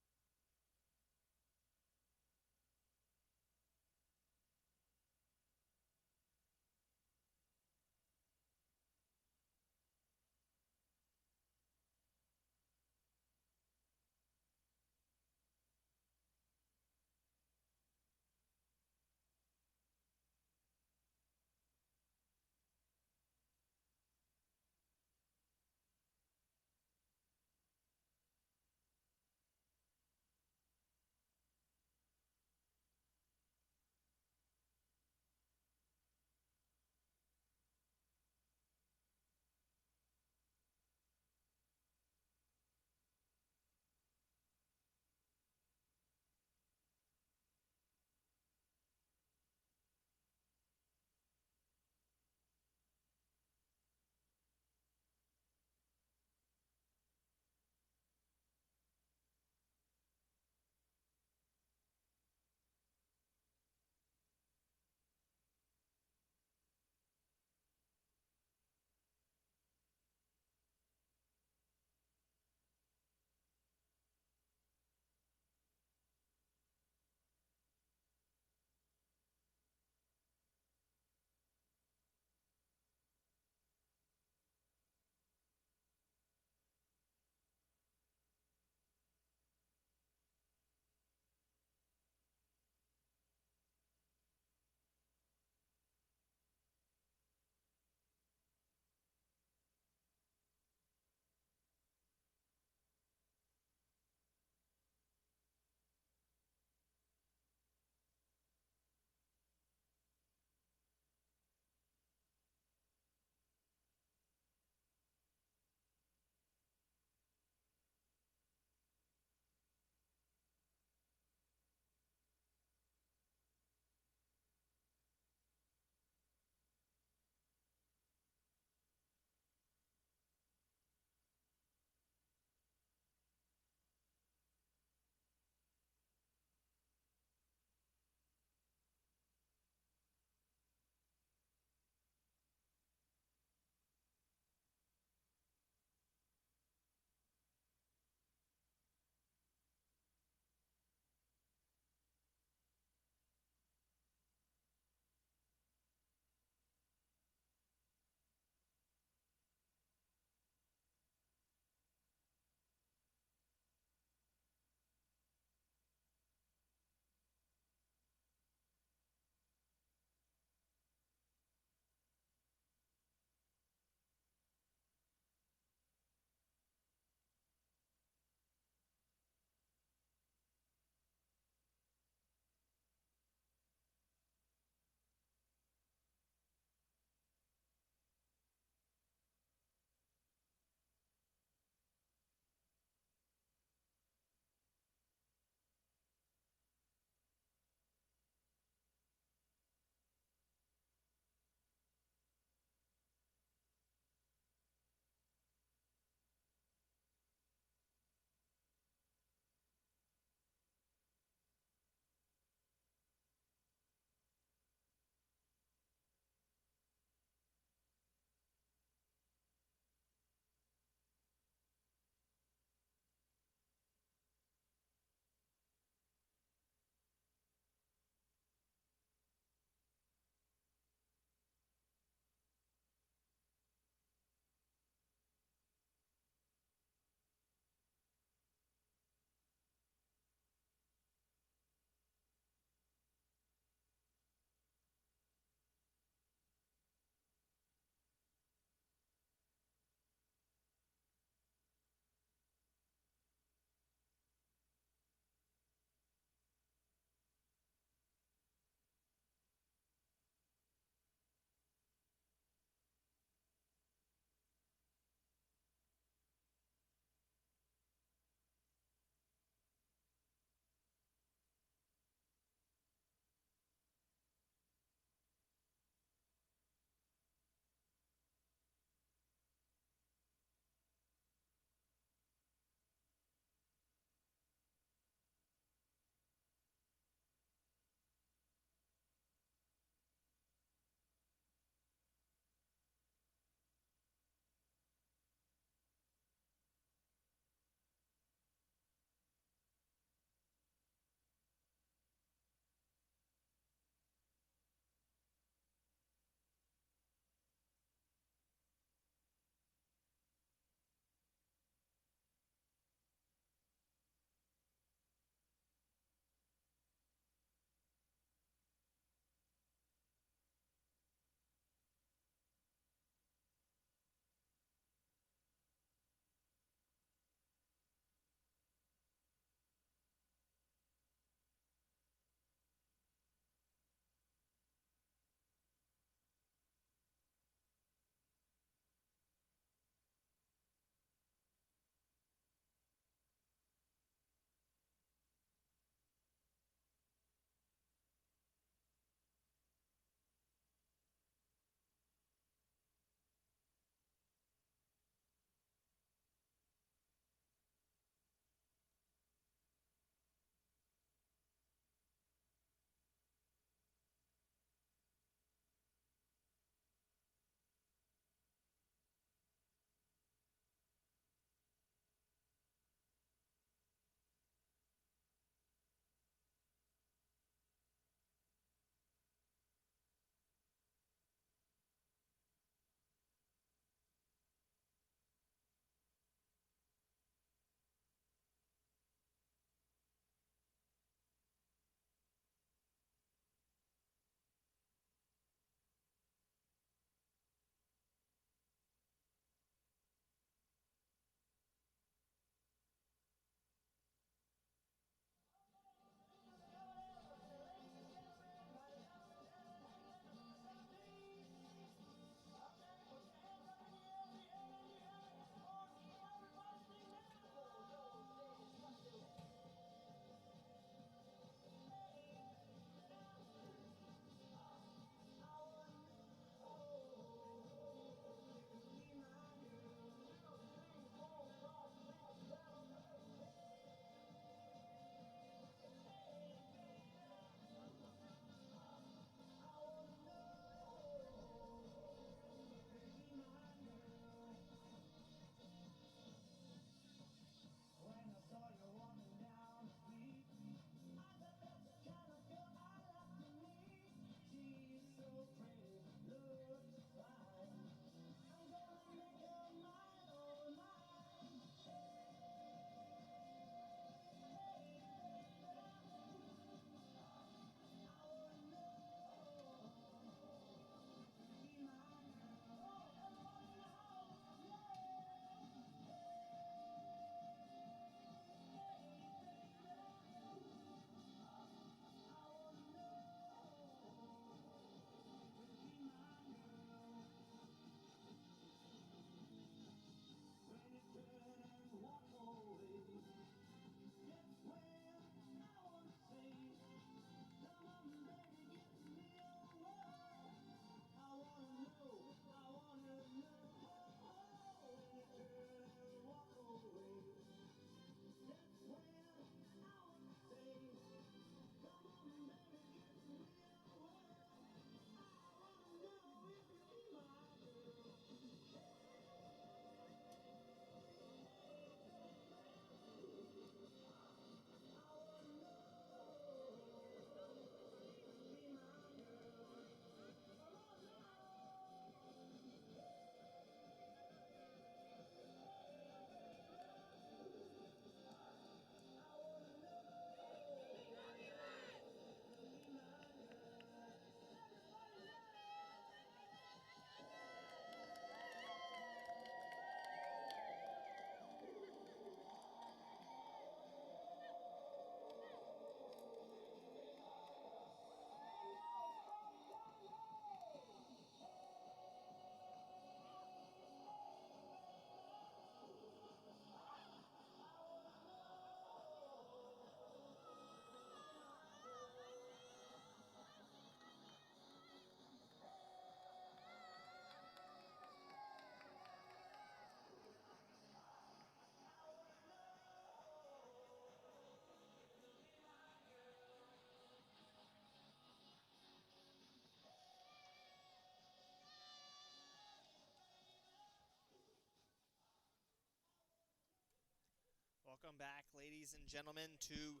Welcome back, ladies and gentlemen, to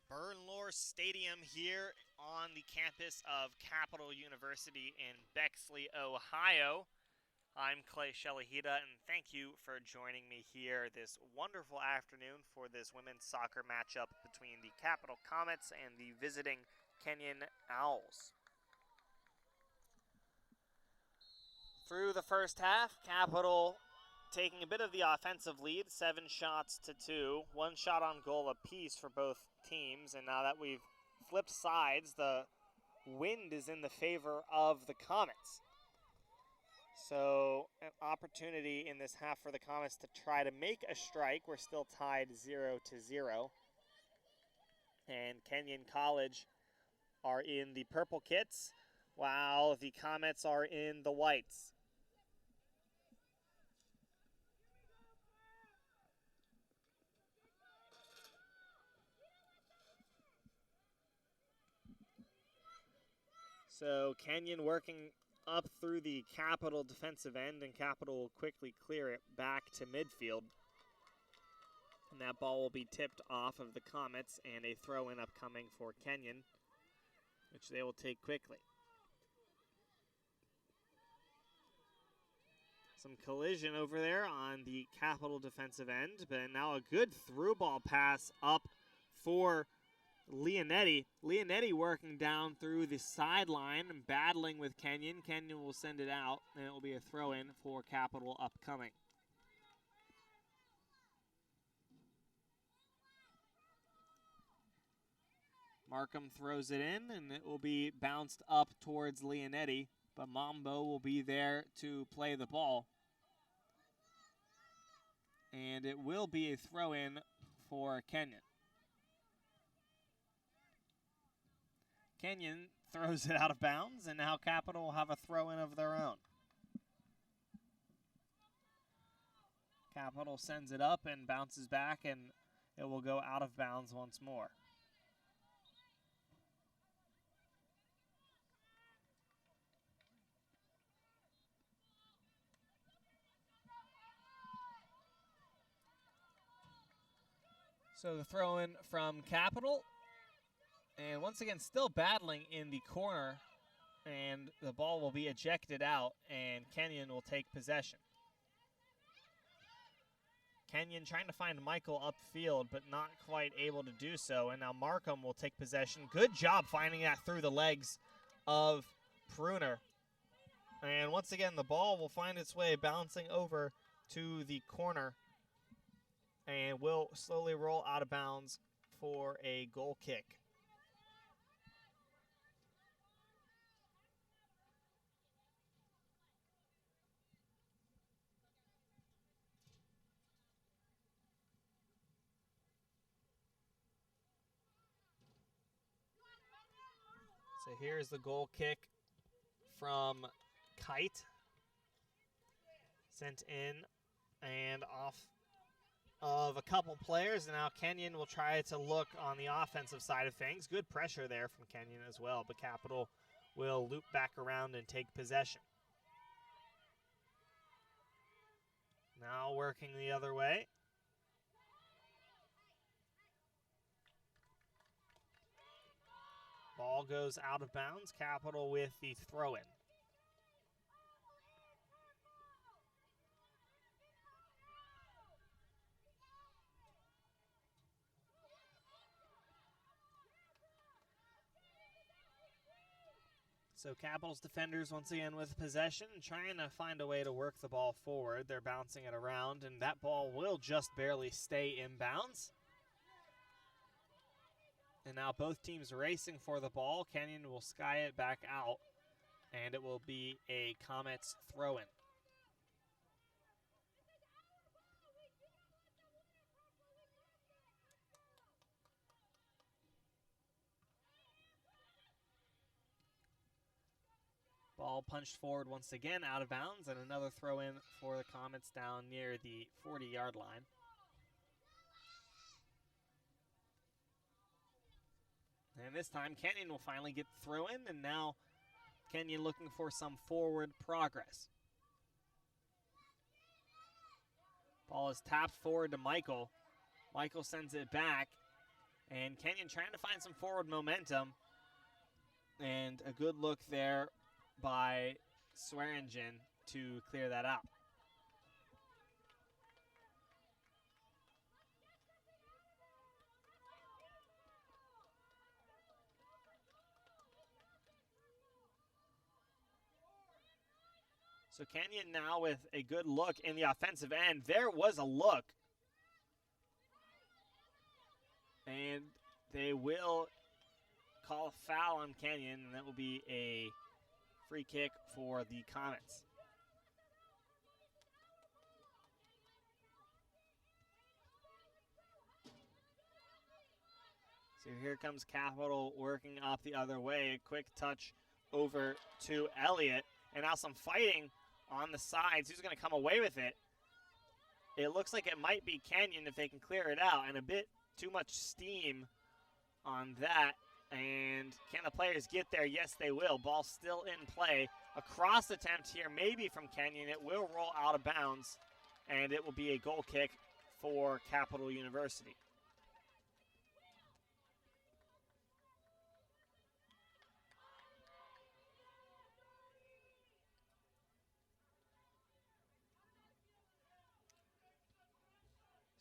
Bernlohr Stadium here on the campus of Capital University in Bexley, Ohio. I'm Clay Shelahida, and thank you for joining me here this wonderful afternoon for this women's soccer matchup between the Capital Comets and the visiting Kenyon Owls. Through the first half, Capital taking a bit of the offensive lead, 7 shots to 2, 1 shot on goal apiece for both teams. And now that we've flipped sides, the wind is in the favor of the Comets. So an opportunity in this half for the Comets to try to make a strike. We're still tied 0-0. And Kenyon College are in the purple kits, while the Comets are in the whites. So Kenyon working up through the Capital defensive end, and Capital will quickly clear it back to midfield. And that ball will be tipped off of the Comets, and a throw-in upcoming for Kenyon, which they will take quickly. Some collision over there on the Capital defensive end, but now a good through ball pass up for Leonetti. Leonetti working down through the sideline and battling with Kenyon. Kenyon will send it out, and it will be a throw-in for Capital upcoming. Markham throws it in, and it will be bounced up towards Leonetti, but Mambo will be there to play the ball. And it will be a throw-in for Kenyon. Kenyon throws it out of bounds, and now Capital will have a throw-in of their own. Capital sends it up and bounces back, and it will go out of bounds once more. So the throw-in from Capital. And once again, still battling in the corner, and the ball will be ejected out, and Kenyon will take possession. Kenyon trying to find Michael upfield, but not quite able to do so, and now Markham will take possession. Good job finding that through the legs of Pruner. And once again, the ball will find its way bouncing over to the corner, and will slowly roll out of bounds for a goal kick. So here's the goal kick from Kite. Sent in and off of a couple players. And now Kenyon will try to look on the offensive side of things. Good pressure there from Kenyon as well, but Capital will loop back around and take possession. Now working the other way. Ball goes out of bounds. Capital with the throw-in. So Capital's defenders once again with possession, trying to find a way to work the ball forward. They're bouncing it around, and that ball will just barely stay in bounds. And now both teams racing for the ball. Kenyon will sky it back out, and it will be a Comets throw-in. Ball punched forward once again, out of bounds, and another throw-in for the Comets down near the 40-yard line. And this time, Kenyon will finally get the throw-in, and now Kenyon looking for some forward progress. Ball is tapped forward to Michael, Michael sends it back, and Kenyon trying to find some forward momentum. And a good look there by Swearingen to clear that out. So Kenyon now with a good look in the offensive end. There was a look. And they will call a foul on Kenyon, and that will be a free kick for the Comets. So here comes Capital working up the other way. A quick touch over to Elliott. And now some fighting on the sides. Who's going to come away with it? It looks like it might be Kenyon if they can clear it out. And a bit too much steam on that. And can the players get there? Yes, they will. Ball still in play. A cross attempt here, maybe from Kenyon. It will roll out of bounds. And it will be a goal kick for Capital University.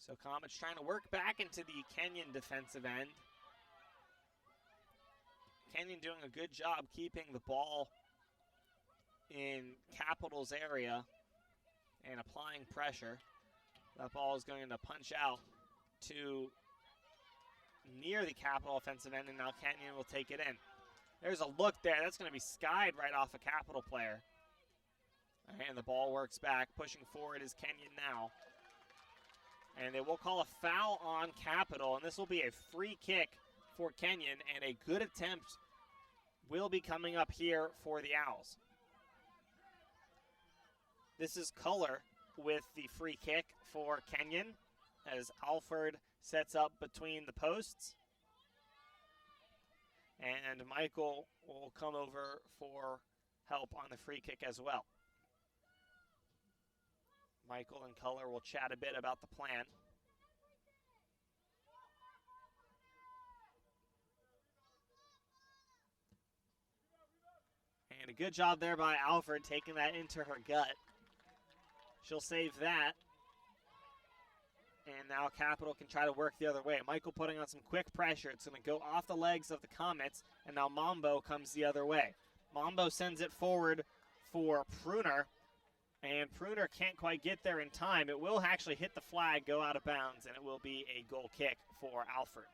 So Comets trying to work back into the Kenyon defensive end. Kenyon doing a good job keeping the ball in Capital's area and applying pressure. That ball is going to punch out to near the Capital offensive end, and now Kenyon will take it in. There's a look there. That's going to be skied right off a Capital player. And the ball works back. Pushing forward is Kenyon now. And they will call a foul on Capital, and this will be a free kick for Kenyon, and a good attempt will be coming up here for the Owls. This is Culler with the free kick for Kenyon as Alford sets up between the posts. And Michael will come over for help on the free kick as well. Michael and Culler will chat a bit about the plan. And a good job there by Alfred taking that into her gut. She'll save that. And now Capital can try to work the other way. Michael putting on some quick pressure. It's going to go off the legs of the Comets, and now Mambo comes the other way. Mambo sends it forward for Pruner. And Pruner can't quite get there in time. It will actually hit the flag, go out of bounds, and it will be a goal kick for Alfred.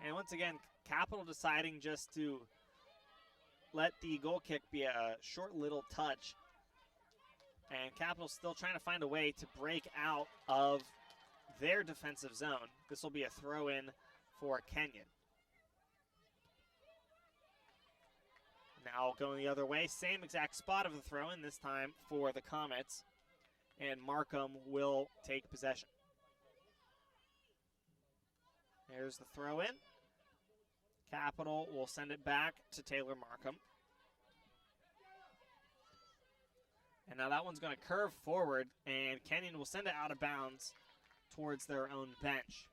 And once again, Capital deciding just to let the goal kick be a short little touch. And Capital still trying to find a way to break out of their defensive zone. This will be a throw-in for Kenyon. Now going the other way, same exact spot of the throw-in, this time for the Comets. And Markham will take possession. There's the throw-in. Capital will send it back to Taylor Markham. And now that one's going to curve forward, and Kenyon will send it out of bounds towards their own bench.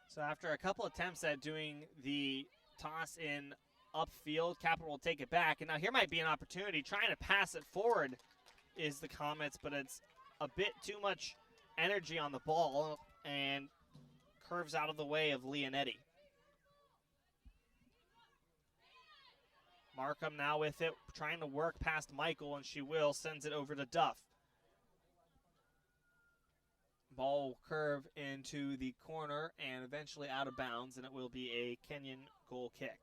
So after a couple attempts at doing the toss in upfield, Capital will take it back. And now here might be an opportunity. Trying to pass it forward is the Comets, but it's a bit too much energy on the ball and curves out of the way of Leonetti. Markham now with it, trying to work past Michael, and she will, sends it over to Duff. Ball will curve into the corner and eventually out of bounds, and it will be a Kenyon goal kick.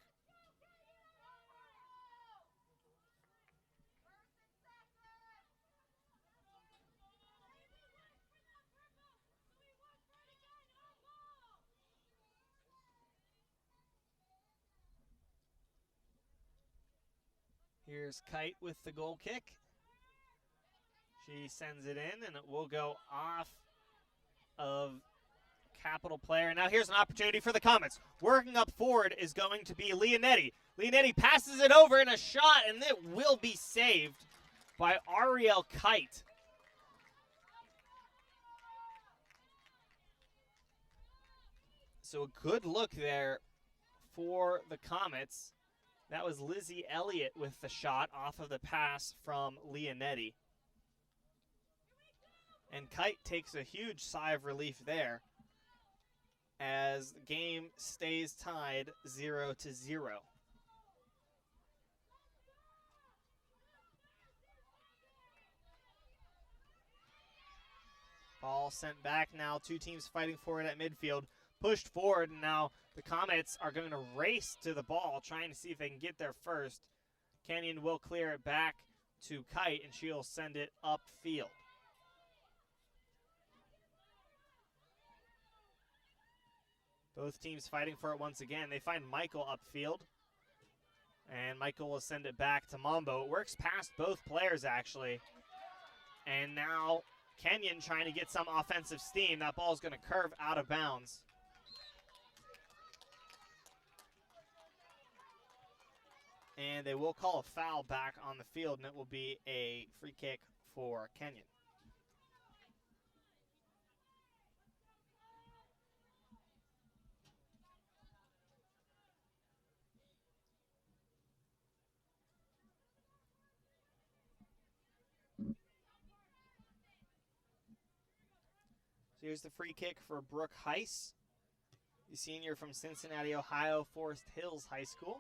Here's Kite with the goal kick. She sends it in, and it will go off of Capital player. Now here's an opportunity for the Comets. Working up forward is going to be Leonetti. Leonetti passes it over in a shot, and it will be saved by Ariel Kite. So a good look there for the Comets. That was Lizzie Elliott with the shot off of the pass from Leonetti. And Kite takes a huge sigh of relief there as the game stays tied 0-0. Ball sent back now. Two teams fighting for it at midfield. Pushed forward, and now the Comets are going to race to the ball, trying to see if they can get there first. Kenyon will clear it back to Kite, and she'll send it upfield. Both teams fighting for it once again. They find Michael upfield, and Michael will send it back to Mambo. It works past both players, actually. And now Kenyon trying to get some offensive steam. That ball is going to curve out of bounds. And they will call a foul back on the field, and it will be a free kick for Kenyon. So here's the free kick for Brooke Heiss, the senior from Cincinnati, Ohio, Forest Hills High School.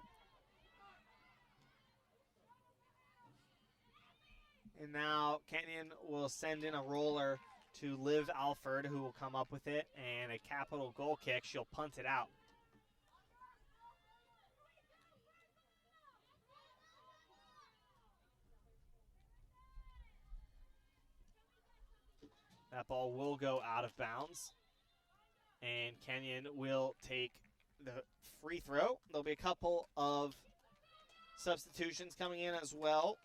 And now Kenyon will send in a roller to Liv Alford, who will come up with it, and a capital goal kick. She'll punt it out. That ball will go out of bounds, and Kenyon will take the free throw. There'll be a couple of substitutions coming in as well.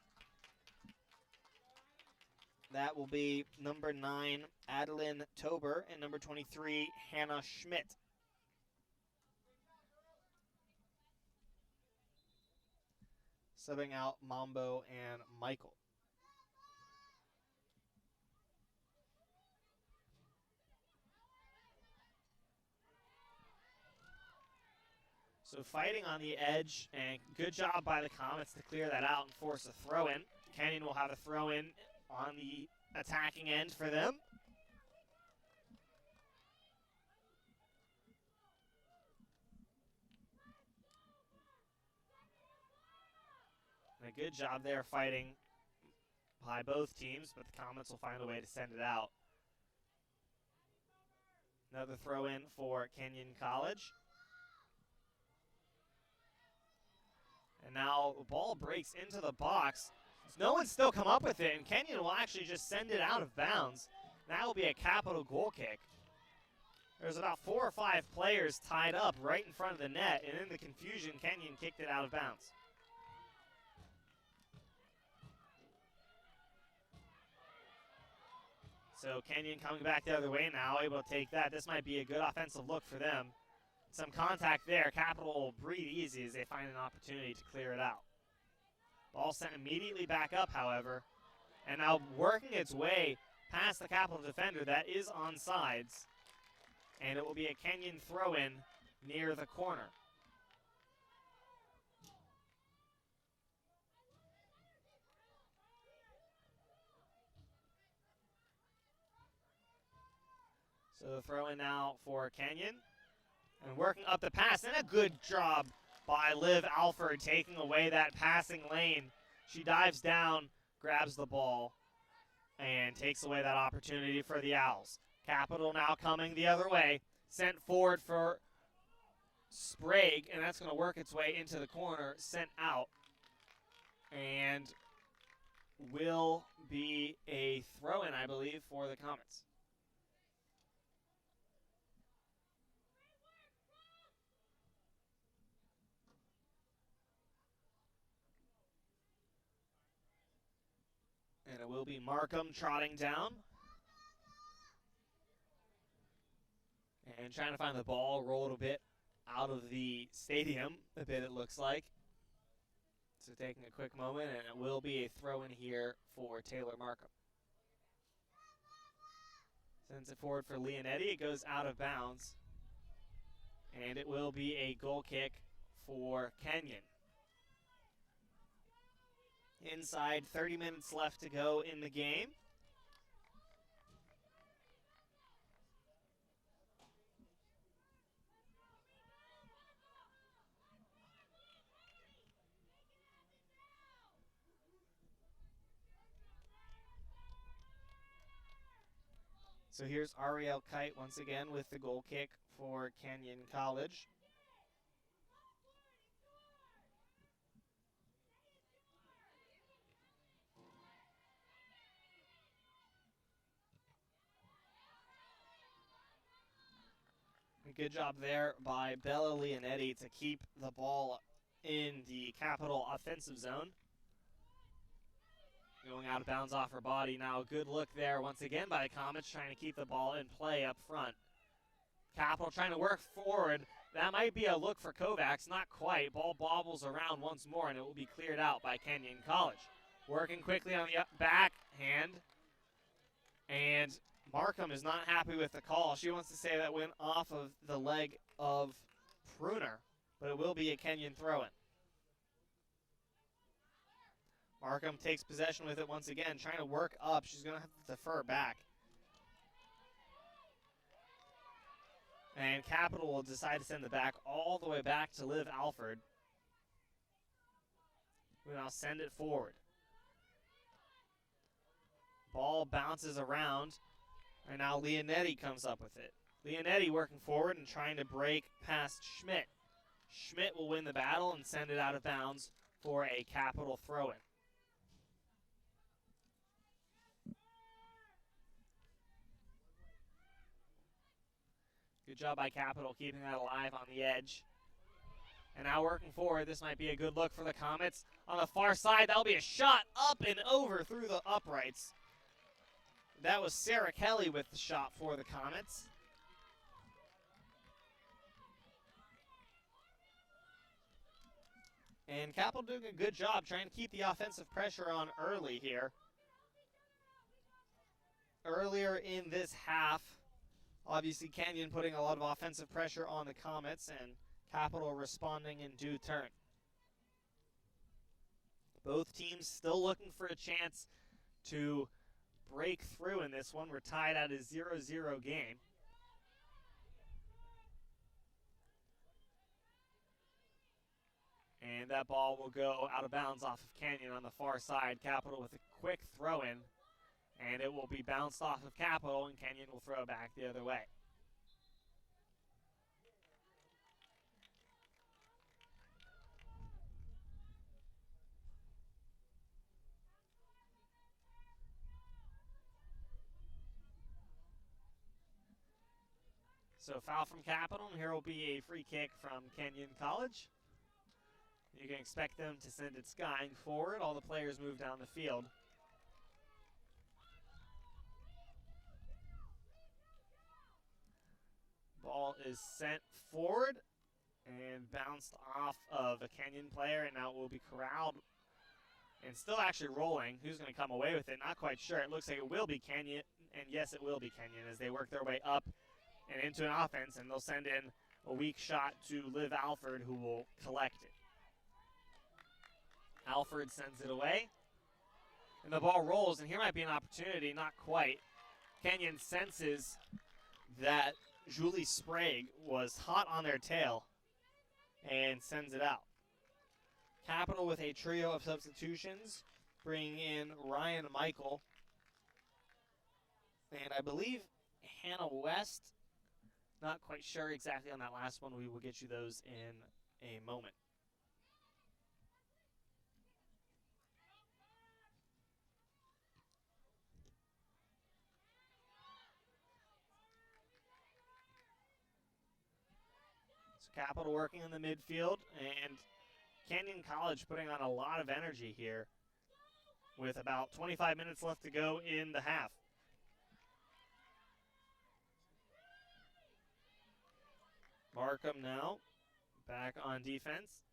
That will be number 9, Adeline Tober, and number 23, Hannah Schmidt. Subbing out Mambo and Michael. So fighting on the edge, and good job by the Comets to clear that out and force a throw-in. Kenyon will have a throw-in on the attacking end for them. And a good job there fighting by both teams, but the Comets will find a way to send it out. Another throw-in for Kenyon College. And now the ball breaks into the box. No one's still come up with it, and Kenyon will actually just send it out of bounds. That will be a capital goal kick. There's about 4 or 5 players tied up right in front of the net, and in the confusion, Kenyon kicked it out of bounds. So Kenyon coming back the other way now, able to take that. This might be a good offensive look for them. Some contact there. Capital will breathe easy as they find an opportunity to clear it out. Ball sent immediately back up, however, and now working its way past the Capital defender that is on sides, and it will be a Kenyon throw-in near the corner. So the throw-in now for Kenyon, and working up the pass, and a good job by Liv Alford taking away that passing lane. She dives down, grabs the ball, and takes away that opportunity for the Owls. Capital now coming the other way, sent forward for Sprague, and that's going to work its way into the corner, sent out, and will be a throw-in, I believe, for the Comets. And it will be Markham trotting down. And trying to find the ball, rolled a bit out of the stadium, a bit it looks like. So taking a quick moment, and it will be a throw in here for Taylor Markham. Sends it forward for Leonetti. It goes out of bounds. And it will be a goal kick for Kenyon. Inside 30 minutes left to go in the game. So here's Ariel Kite once again with the goal kick for Kenyon College. A good job there by Bella Leonetti to keep the ball in the Capital offensive zone. Going out of bounds off her body now. Good look there once again by the Comets, trying to keep the ball in play up front. Capital trying to work forward. That might be a look for Kovacs, not quite. Ball bobbles around once more, and it will be cleared out by Kenyon College. Working quickly on the backhand, and Markham is not happy with the call. She wants to say that went off of the leg of Pruner, but it will be a Kenyon throw-in. Markham takes possession with it once again, trying to work up. She's going to have to defer back. And Capital will decide to send the back all the way back to Liv Alford. We now send it forward. Ball bounces around, and now Leonetti comes up with it. Leonetti working forward and trying to break past Schmidt. Schmidt will win the battle and send it out of bounds for a Capital throw-in. Good job by Capital keeping that alive on the edge. And now working forward, this might be a good look for the Comets. On the far side, that'll be a shot up and over through the uprights. That was Sarah Kelly with the shot for the Comets. And Capital doing a good job trying to keep the offensive pressure on early here. Earlier in this half, obviously Kenyon putting a lot of offensive pressure on the Comets and Capital responding in due turn. Both teams still looking for a chance to break through in this one. We're tied at a 0-0 game. And that ball will go out of bounds off of Kenyon on the far side. Capital with a quick throw-in. And it will be bounced off of Capital, and Kenyon will throw back the other way. So foul from Capital, and here will be a free kick from Kenyon College. You can expect them to send it skying forward. All the players move down the field. Ball is sent forward and bounced off of a Kenyon player, and now it will be corralled and still actually rolling. Who's going to come away with it? Not quite sure. It looks like it will be Kenyon, and yes, it will be Kenyon as they work their way up and into an offense, and they'll send in a weak shot to Liv Alford, who will collect it. Alford sends it away, and the ball rolls, and here might be an opportunity. Not quite. Kenyon senses that Julie Sprague was hot on their tail and sends it out. Capital with a trio of substitutions, bringing in Ryan Michael, and I believe Hannah West. Not quite sure exactly on that last one. We will get you those in a moment. So Capital working in the midfield, and Kenyon College putting on a lot of energy here. with about 25 minutes left to go in the half. Markham now back on defense.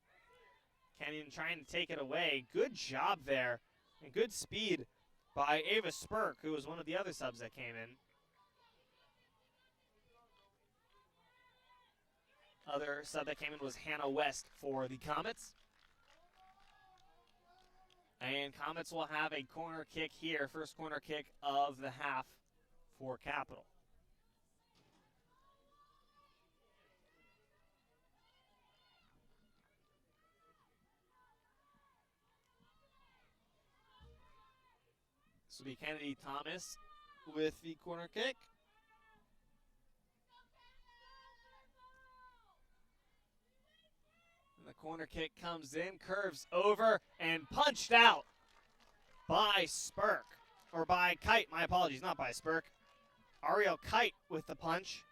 Kenyon trying to take it away. Good job there and good speed by Ava Spurk, who was one of the other subs that came in. Other sub that came in was Hannah West for the Comets. And Comets will have a corner kick here, first corner kick of the half for Capital. This will be Kennedy Thomas with the corner kick. And the corner kick comes in, curves over, and punched out by Spurk. Or by Kite, my apologies, not by Spurk. Ariel Kite with the punch.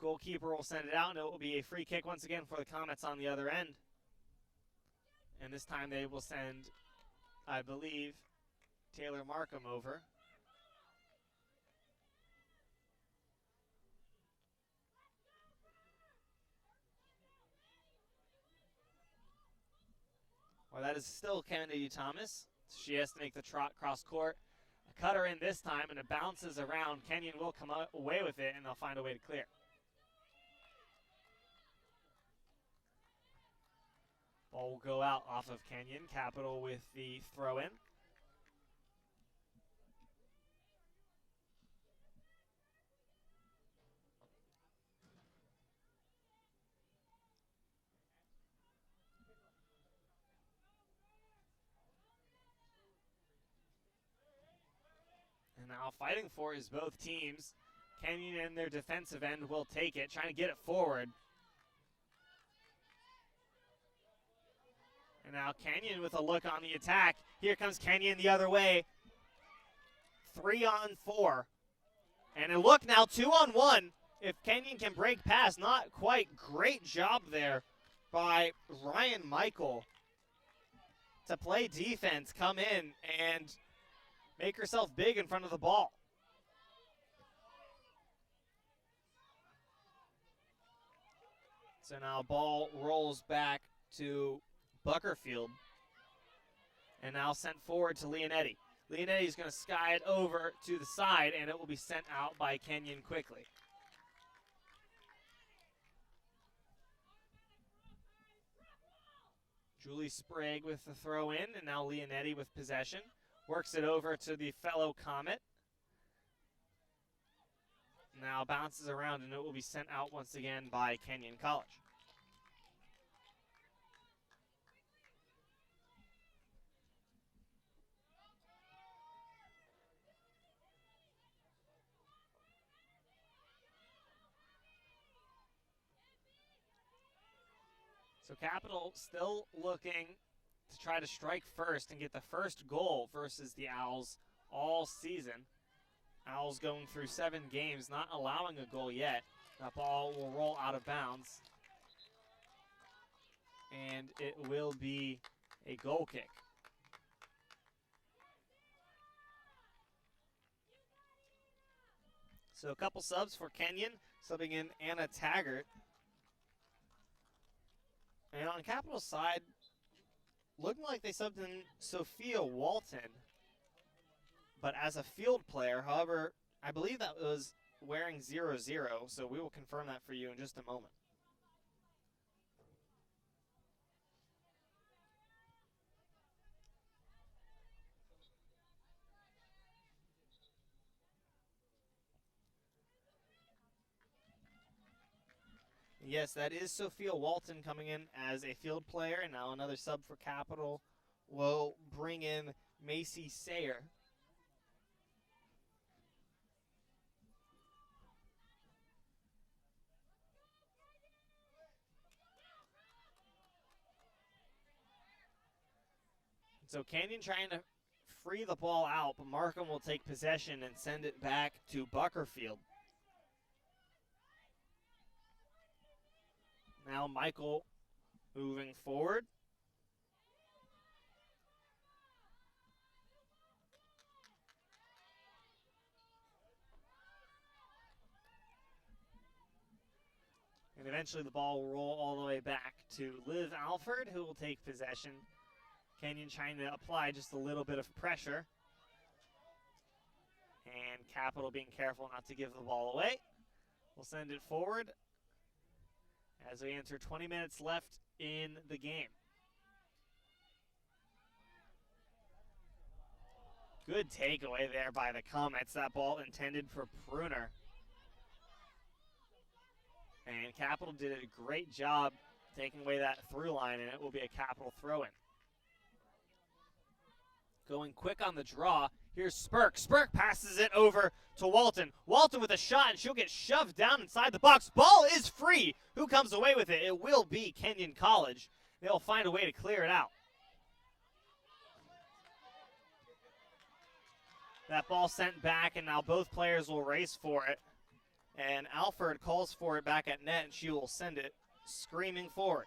Goalkeeper will send it out, and it will be a free kick once again for the Comets on the other end. And this time they will send, I believe, Taylor Markham over. Well, that is still Kennedy Thomas. She has to make the trot cross court. A cutter in this time, and it bounces around. Kenyon will come away with it, and they'll find a way to clear. Ball will go out off of Kenyon. Capital with the throw-in. And now fighting for is both teams. Kenyon and their defensive end will take it, trying to get it forward. And now Kenyon with a look on the attack. Here comes Kenyon the other way. 3-on-4. And a look now 2-on-1. If Kenyon can break past, not quite. Great job there by Ryan Michael to play defense, come in and make herself big in front of the ball. So now ball rolls back to Buckerfield. And now sent forward to Leonetti. Leonetti's going to sky it over to the side, and it will be sent out by Kenyon quickly. Julie Sprague with the throw in, and now Leonetti with possession. Works it over to the fellow Comet. Now bounces around, and it will be sent out once again by Kenyon College. So Capital still looking to try to strike first and get the first goal versus the Owls all season. Owls going through 7 games, not allowing a goal yet. That ball will roll out of bounds. And it will be a goal kick. So a couple subs for Kenyon, subbing in Anna Taggart. And on Capital's side, looking like they subbed in Sophia Walton, but as a field player. However, I believe that was wearing 0-0, so we will confirm that for you in just a moment. Yes, that is Sophia Walton coming in as a field player, and now another sub for Capital will bring in Macy Sayer. So Kenyon trying to free the ball out, but Markham will take possession and send it back to Buckerfield. Now Michael moving forward. And eventually the ball will roll all the way back to Liv Alford, who will take possession. Kenyon trying to apply just a little bit of pressure. And Capital being careful not to give the ball away. We'll send it forward as we enter 20 minutes left in the game. Good takeaway there by the Comets. That ball intended for Pruner. And Capital did a great job taking away that through line, and it will be a Capital throw-in. Going quick on the draw. Here's Spurk. Spurk passes it over to Walton. Walton with a shot, and she'll get shoved down inside the box. Ball is free. Who comes away with it? It will be Kenyon College. They'll find a way to clear it out. That ball sent back, and now both players will race for it. And Alford calls for it back at net, and she will send it screaming forward.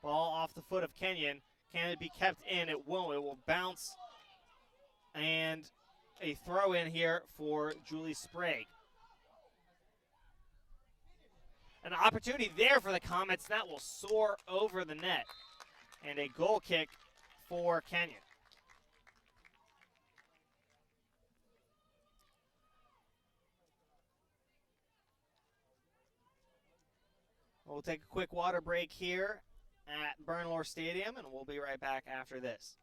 Ball off the foot of Kenyon. Can it be kept in? It won't. It will bounce. And a throw in here for Julie Sprague. An opportunity there for the Comets. That will soar over the net. And a goal kick for Kenyon. We'll take a quick water break here at Bernlohr Stadium, and we'll be right back after this.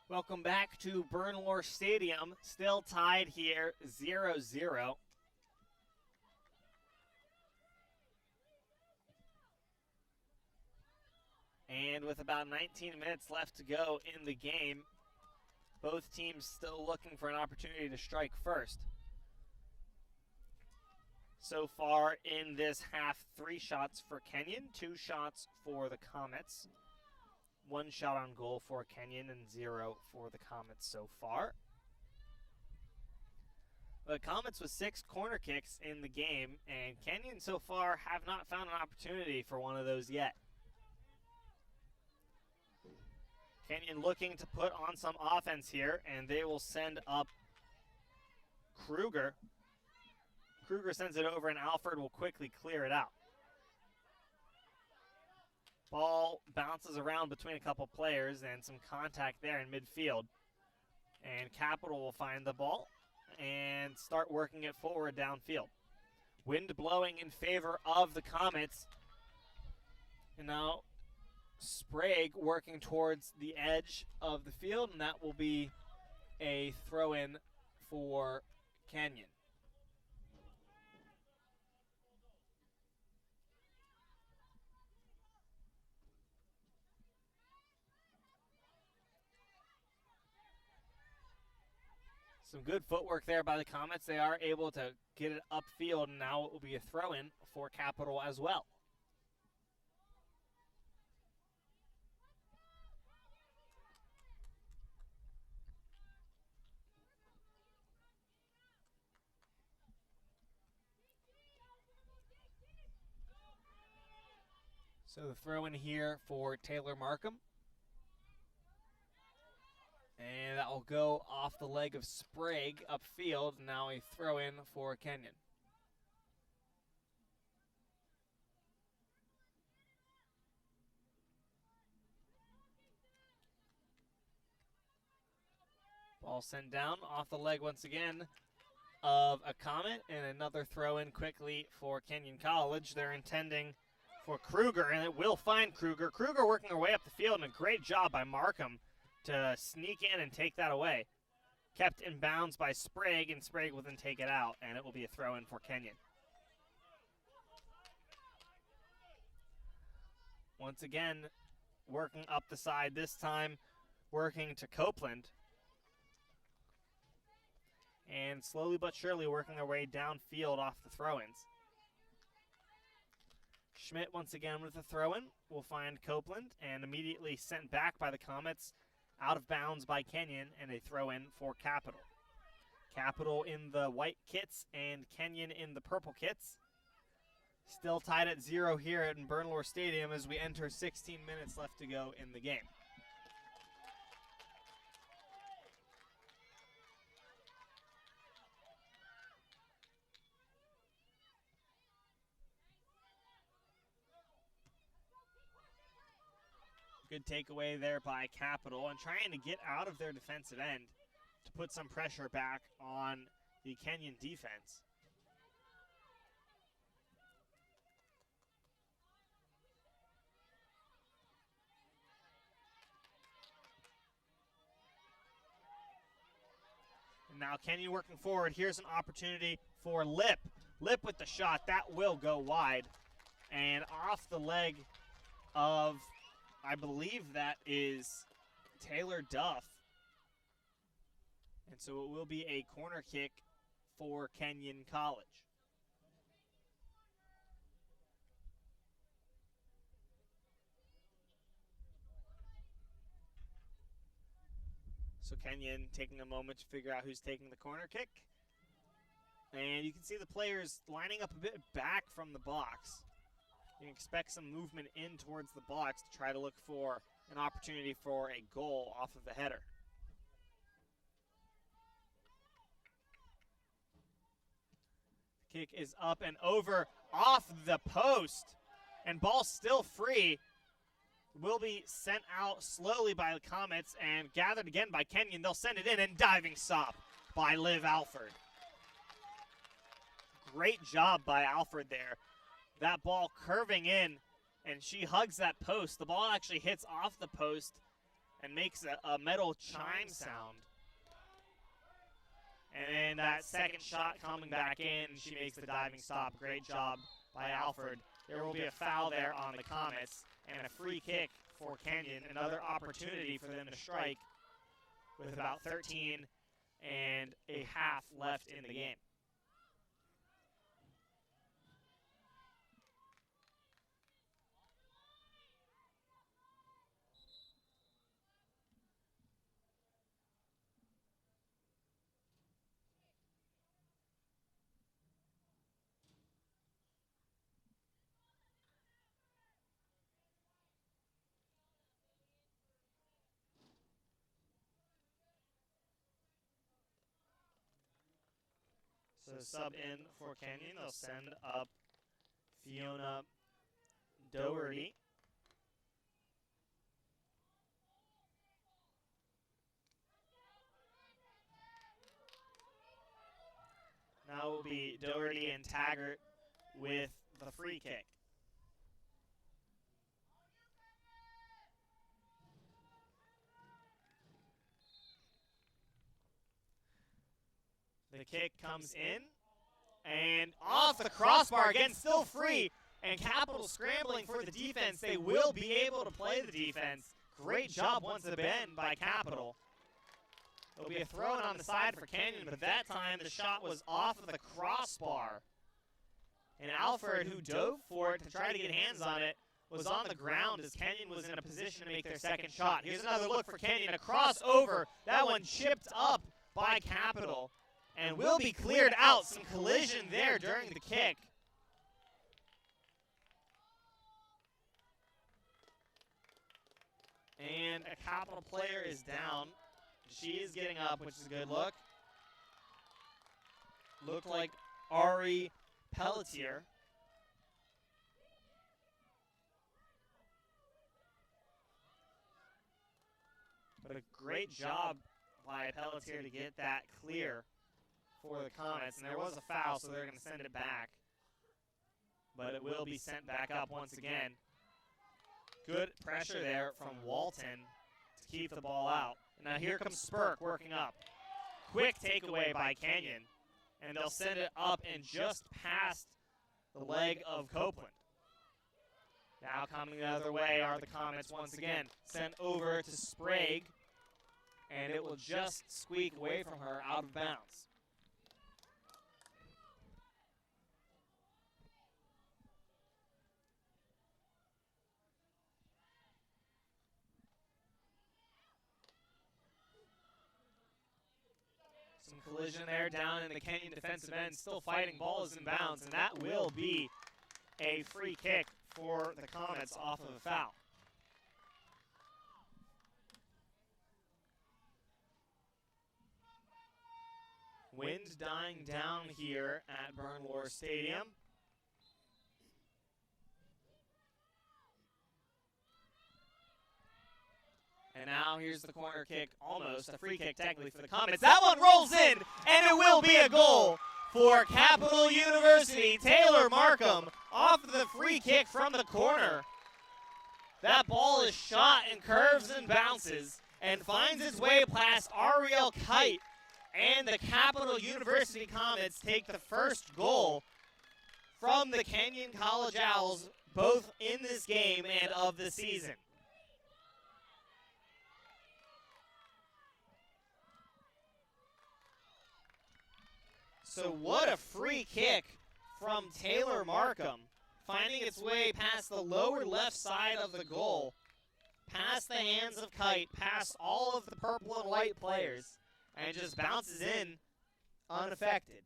Welcome back to Bernlohr Stadium. Still tied here, 0-0. And with about 19 minutes left to go in the game, both teams still looking for an opportunity to strike first. So far in this half, 3 shots for Kenyon, 2 shots for the Comets. 1 shot on goal for Kenyon and 0 for the Comets so far. The Comets with 6 corner kicks in the game, and Kenyon so far have not found an opportunity for one of those yet. Kenyon looking to put on some offense here, and they will send up Kruger. Kruger sends it over, and Alford will quickly clear it out. Ball bounces around between a couple players and some contact there in midfield. And Capital will find the ball and start working it forward downfield. Wind blowing in favor of the Comets. And now Sprague working towards the edge of the field, and that will be a throw-in for Kenyon. Some good footwork there by the Comets. They are able to get it upfield, and now it will be a throw-in for Capital as well. So the throw in here for Taylor Markham. And that will go off the leg of Sprague upfield. Now a throw in for Kenyon. Ball sent down off the leg once again of a Comet, and another throw in quickly for Kenyon College. They're intending for Kruger, and it will find Kruger. Kruger working her way up the field, and a great job by Markham to sneak in and take that away. Kept in bounds by Sprague, and Sprague will then take it out, and it will be a throw in for Kenyon. Once again, working up the side, this time working to Copeland. And slowly but surely working their way downfield off the throw-ins. Schmidt once again with a throw-in will find Copeland and immediately sent back by the Comets, out of bounds by Kenyon, and a throw-in for Capital. Capital in the white kits and Kenyon in the purple kits. Still tied at 0 here at Bernlohr Stadium as we enter 16 minutes left to go in the game. Good takeaway there by Capital, and trying to get out of their defensive end to put some pressure back on the Kenyon defense. And now Kenyon working forward. Here's an opportunity for Lip. Lip with the shot. That will go wide. And off the leg of, I believe that is Taylor Duff. And so it will be a corner kick for Kenyon College. So Kenyon taking a moment to figure out who's taking the corner kick. And you can see the players lining up a bit back from the box. You can expect some movement in towards the box to try to look for an opportunity for a goal off of the header. The kick is up and over off the post. And ball still free. Will be sent out slowly by the Comets and gathered again by Kenyon. They'll send it in, and diving stop by Liv Alford. Great job by Alford there. That ball curving in, and she hugs that post. The ball actually hits off the post and makes a metal chime sound. And that second shot coming back in, she makes the diving stop. Great job by Alford. There will be a foul there on the Comets and a free kick for Kenyon. Another opportunity for them to strike with about 13 and a half left in the game. So sub in for Kenyon. They'll send up Fiona Doherty. Now it will be Doherty and Taggart with the free kick. The kick comes in, and off the crossbar again, still free, and Capital scrambling for the defense. They will be able to play the defense. Great job once again by Capital. There'll be a throw-in on the side for Kenyon, but that time the shot was off of the crossbar. And Alfred, who dove for it to try to get hands on it, was on the ground as Kenyon was in a position to make their second shot. Here's another look for Kenyon, a crossover. That one chipped up by Capital and will be cleared out. Some collision there during the kick. And a Capital player is down. She is getting up, which is a good look. Looked like Ari Pelletier. But a great job by Pelletier to get that clear for the Comets. And there was a foul, so they're going to send it back. But it will be sent back up once again. Good pressure there from Walton to keep the ball out. Now here comes Spurk working up. Quick takeaway by Kenyon. And they'll send it up and just past the leg of Copeland. Now coming the other way are the Comets once again. Sent over to Sprague. And it will just squeak away from her out of bounds. Some collision there down in the Kenyon defensive end. Still fighting. Ball is in bounds. And that will be a free kick for the Comets off of a foul. Wind dying down here at Burnmore Stadium. And now here's the corner kick, almost a free kick technically for the Comets. That one rolls in, and it will be a goal for Capital University. Taylor Markham off of the free kick from the corner. That ball is shot and curves and bounces and finds its way past Ariel Kite. And the Capital University Comets take the first goal from the Kenyon College Owls, both in this game and of the season. So what a free kick from Taylor Markham, finding its way past the lower left side of the goal, past the hands of Kite, past all of the purple and white players, and just bounces in unaffected.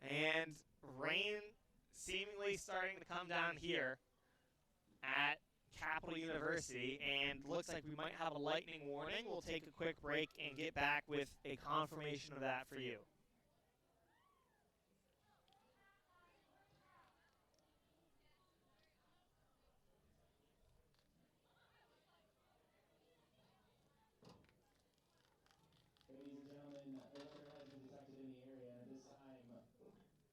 And rain seemingly starting to come down here at Capital University, and looks like we might have a lightning warning. We'll take a quick break and get back with a confirmation of that for you. Ladies and gentlemen, weather has been detected in the area, and at this time,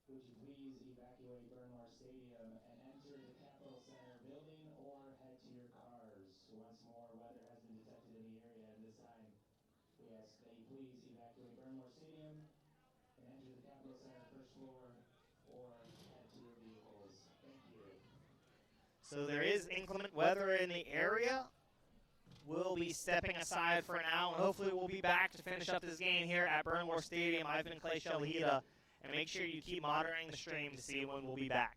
would you please evacuate Burnmore Stadium and enter the Capitol Center building or head to your cars? Once more, weather has been detected in the area, and this time, we ask that you please evacuate Burnmore Stadium and enter the Capitol Center first floor or head to your vehicles. Thank you. So there is inclement weather in the area. We'll be stepping aside for now, and hopefully we'll be back to finish up this game here at Burnmore Stadium. I've been Clay Shalhida, and make sure you keep monitoring the stream to see when we'll be back.